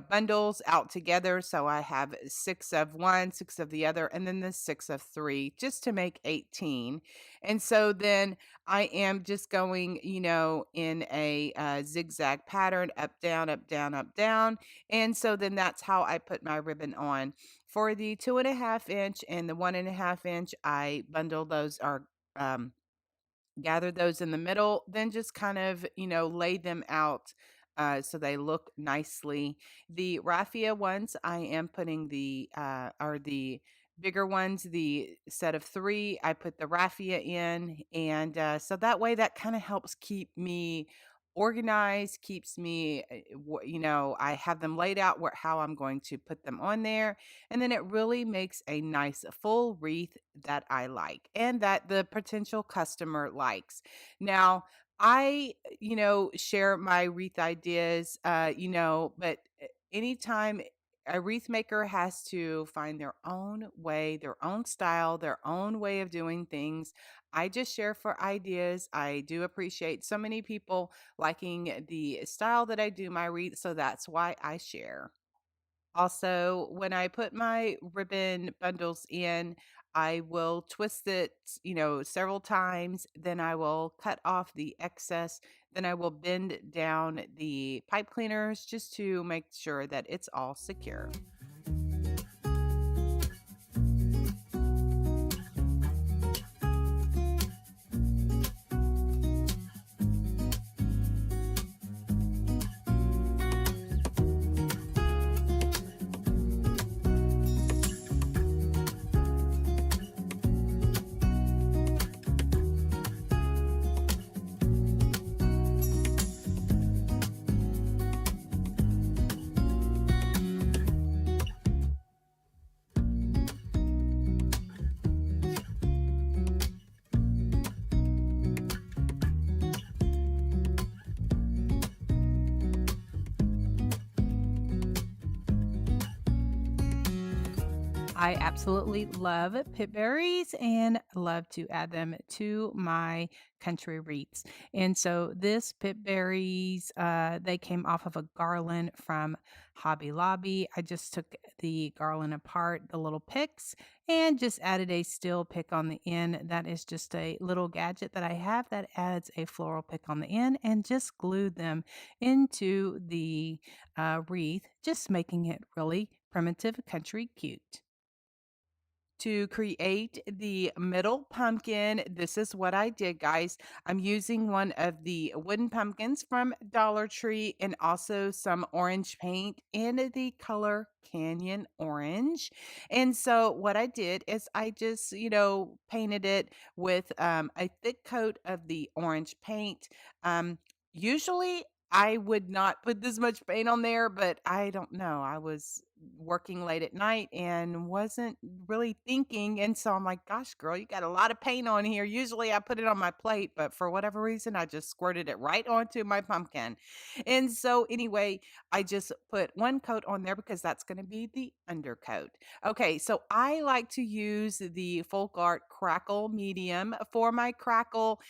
bundles out together. So I have six of one, six of the other, and then the six of three, just to make 18. And so then I am just going, in a zigzag pattern, up, down, up, down, up, down. And so then that's how I put my ribbon on. For the 2.5 inch and the 1.5 inch, I bundle those, or um, gather those in the middle, then just kind of, lay them out so they look nicely. The raffia ones, I am putting are the bigger ones, the set of three, I put the raffia in. And so that way, that kind of helps keep me organized, keeps me, I have them laid out how I'm going to put them on there. And then it really makes a nice full wreath that I like and that the potential customer likes. Now, I, share my wreath ideas, but anytime a wreath maker has to find their own way, their own style, their own way of doing things. I just share for ideas. I do appreciate so many people liking the style that I do my wreath, so that's why I share. Also, when I put my ribbon bundles in, I will twist it, several times. Then I will cut off the excess. Then I will bend down the pipe cleaners just to make sure that it's all secure. I absolutely love pip berries and love to add them to my country wreaths. And so this pip berries, they came off of a garland from Hobby Lobby. I just took the garland apart, the little picks, and just added a steel pick on the end. That is just a little gadget that I have that adds a floral pick on the end, and just glued them into the wreath, just making it really primitive country cute. To create the middle pumpkin, this is what I did, guys. I'm using one of the wooden pumpkins from Dollar Tree, and also some orange paint in the color Canyon Orange. And so what I did is I just, painted it with a thick coat of the orange paint. Usually I would not put this much paint on there, but I don't know. I was working late at night and wasn't really thinking. And so I'm like, gosh, girl, you got a lot of paint on here. Usually I put it on my plate, but for whatever reason, I just squirted it right onto my pumpkin. And so, anyway, I just put one coat on there because that's going to be the undercoat. Okay, so I like to use the Folk Art Crackle medium for my crackle.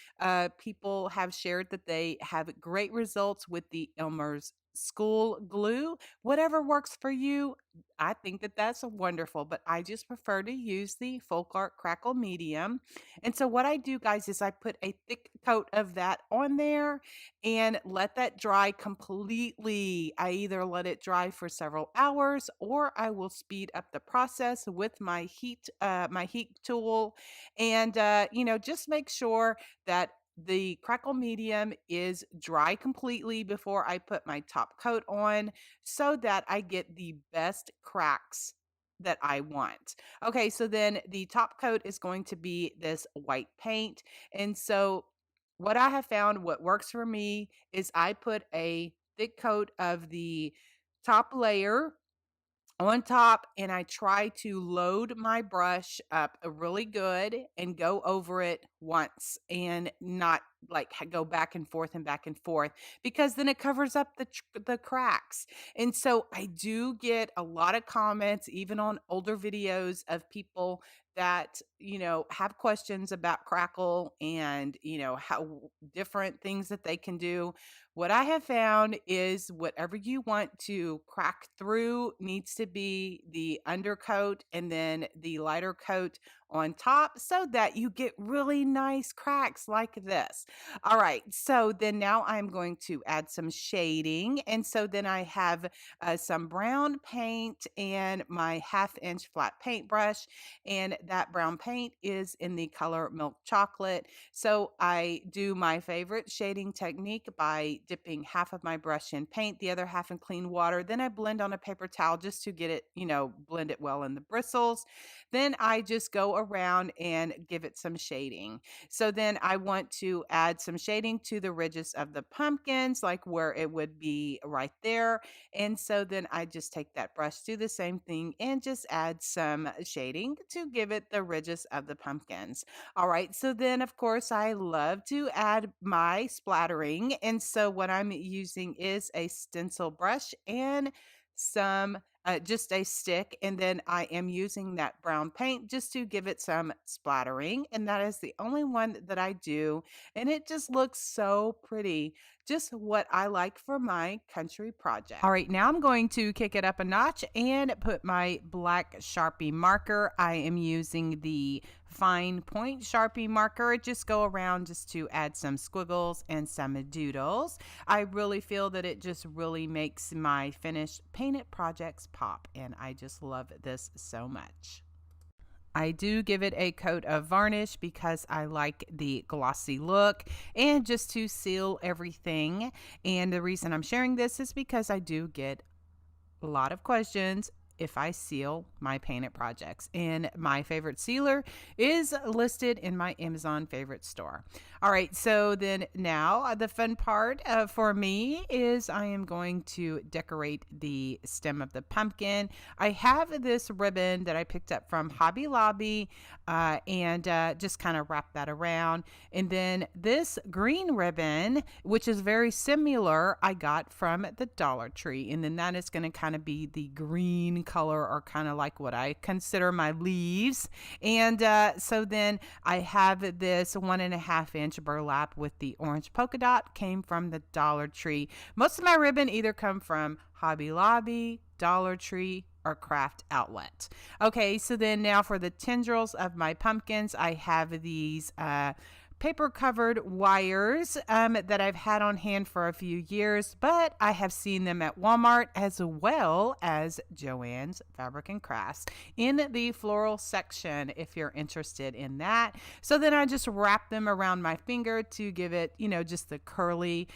People have shared that they have great results with the Elmer's school glue. Whatever works for you, I think that that's wonderful, but I just prefer to use the Folk Art Crackle medium. And so what I do, guys, is I put a thick coat of that on there and let that dry completely. I either let it dry for several hours or I will speed up the process with my heat tool. And just make sure that the crackle medium is dry completely before I put my top coat on so that I get the best cracks that I want. Okay, so then the top coat is going to be this white paint. And so what I have found, what works for me is I put a thick coat of the top layer on top and I try to load my brush up really good and go over it once and not like go back and forth because then it covers up the cracks. And so I do get a lot of comments even on older videos of people that have questions about crackle and how different things that they can do. What I have found is whatever you want to crack through needs to be the undercoat and then the lighter coat on top so that you get really nice cracks like this. All right, so then now I'm going to add some shading. And so then I have some brown paint and my 1/2 inch flat paintbrush. And that brown paint is in the color milk chocolate. So I do my favorite shading technique by dipping half of my brush in paint, the other half in clean water. Then I blend on a paper towel just to get it, blend it well in the bristles. Then I just go around and give it some shading. So then I want to add some shading to the ridges of the pumpkins, like where it would be right there. And so then I just take that brush, do the same thing, and just add some shading to give it the ridges of the pumpkins. All right, so then of course I love to add my splattering. And so what I'm using is a stencil brush and some just a stick, and then I am using that brown paint just to give it some splattering, and that is the only one that I do, and it just looks so pretty. Just what I like for my country project. All right, now I'm going to kick it up a notch and put my black Sharpie marker. I am using the fine point Sharpie marker. Just go around just to add some squiggles and some doodles. I really feel that it just really makes my finished painted projects pop, and I just love this so much. I do give it a coat of varnish because I like the glossy look and just to seal everything. And the reason I'm sharing this is because I do get a lot of questions if I seal my painted projects. And my favorite sealer is listed in my Amazon favorite store. All right, so then now the fun part for me is I am going to decorate the stem of the pumpkin. I have this ribbon that I picked up from Hobby Lobby and just kind of wrap that around. And then this green ribbon, which is very similar, I got from the Dollar Tree. And then that is going to kind of be the green color, or kind of like what I consider my leaves. And so then I have this 1.5 inch burlap with the orange polka dot, came from the Dollar Tree. Most of my ribbon either come from Hobby Lobby, Dollar Tree, or Craft Outlet. Okay, so then now for the tendrils of my pumpkins, I have these paper covered wires that I've had on hand for a few years, but I have seen them at Walmart as well as Joann's Fabric and Crafts in the floral section if you're interested in that. So then I just wrap them around my finger to give it, just the curly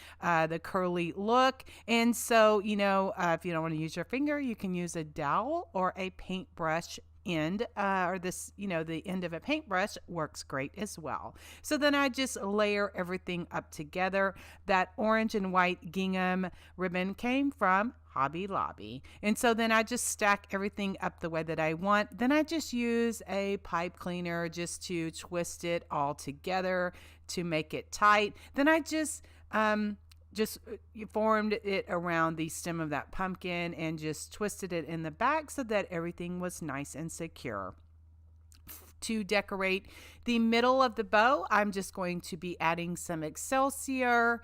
look. And so, if you don't want to use your finger, you can use a dowel or a paintbrush end, or this, the end of a paintbrush works great as well. So then I just layer everything up together. That orange and white gingham ribbon came from Hobby Lobby. And so then I just stack everything up the way that I want. Then I just use a pipe cleaner just to twist it all together to make it tight. Then I just formed it around the stem of that pumpkin and just twisted it in the back so that everything was nice and secure. To decorate the middle of the bow, I'm just going to be adding some Excelsior,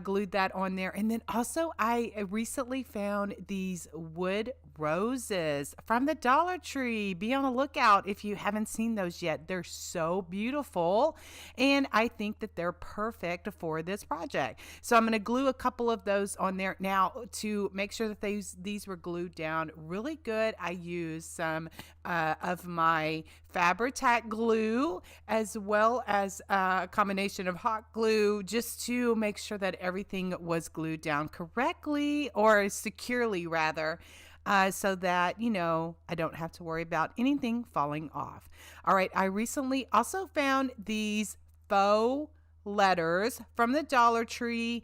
glued that on there. And then also I recently found these wood roses from the Dollar Tree. Be on the lookout if you haven't seen those yet. They're so beautiful, and I think that they're perfect for this project. So I'm going to glue a couple of those on there. Now, to make sure that these were glued down really good, I used some of my Plaid Hat glue as well as a combination of hot glue just to make sure that everything was glued down correctly, or securely rather. So that, I don't have to worry about anything falling off. All right, I recently also found these faux letters from the Dollar Tree.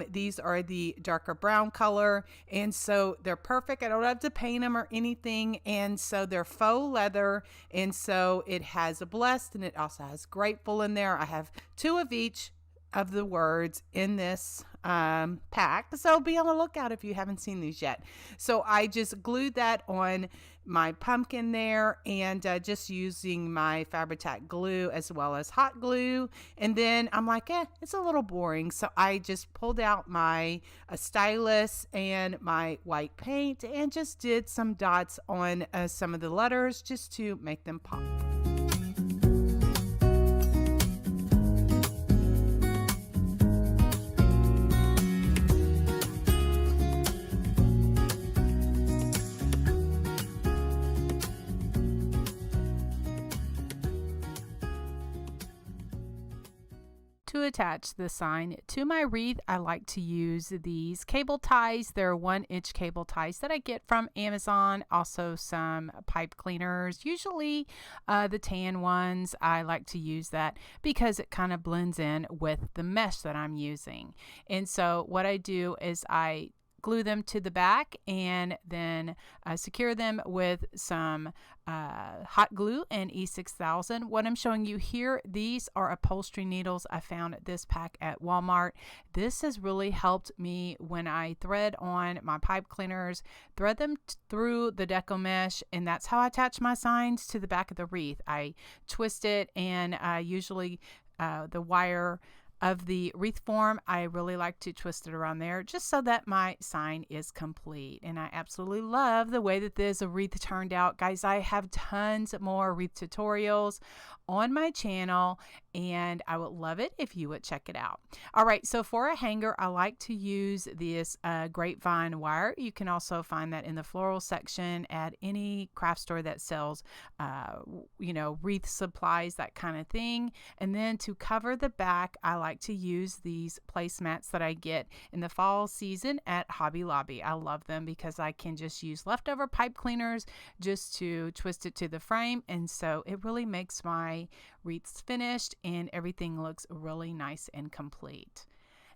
These are the darker brown color, and so they're perfect. I don't have to paint them or anything, and so they're faux leather, and so it has a blessed and it also has grateful in there. I have 2 of each of the words in this pack, so be on the lookout if you haven't seen these yet. So I just glued that on my pumpkin there, and just using my Plaid Hat glue as well as hot glue. And then I'm like, it's a little boring, so I just pulled out my stylus and my white paint and just did some dots on some of the letters just to make them pop. To attach the sign to my wreath, I like to use these cable ties. They're 1-inch cable ties that I get from Amazon. Also some pipe cleaners, usually the tan ones. I like to use that because it kind of blends in with the mesh that I'm using. And so what I do is I glue them to the back and then secure them with some hot glue and E6000. What I'm showing you here, these are upholstery needles I found at this pack at Walmart. This has really helped me when I thread on my pipe cleaners, thread them through the Deco mesh, and that's how I attach my signs to the back of the wreath. I twist it, and usually the wire of the wreath form, I really like to twist it around there just so that my sign is complete. And I absolutely love the way that this wreath turned out. Guys, I have tons more wreath tutorials on my channel, and I would love it if you would check it out. All right, so for a hanger, I like to use this grapevine wire. You can also find that in the floral section at any craft store that sells, wreath supplies, that kind of thing. And then to cover the back, I like to use these placemats that I get in the fall season at Hobby Lobby. I love them because I can just use leftover pipe cleaners just to twist it to the frame, and so it really makes my wreaths finished and everything looks really nice and complete.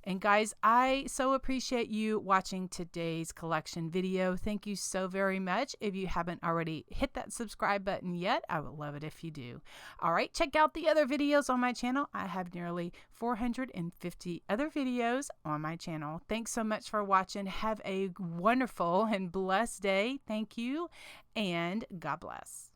And guys, I so appreciate you watching today's collection video. Thank you so very much. If you haven't already hit that subscribe button yet, I would love it if you do. All right, check out the other videos on my channel. I have nearly 450 other videos on my channel. Thanks so much for watching. Have a wonderful and blessed day. Thank you, and God bless.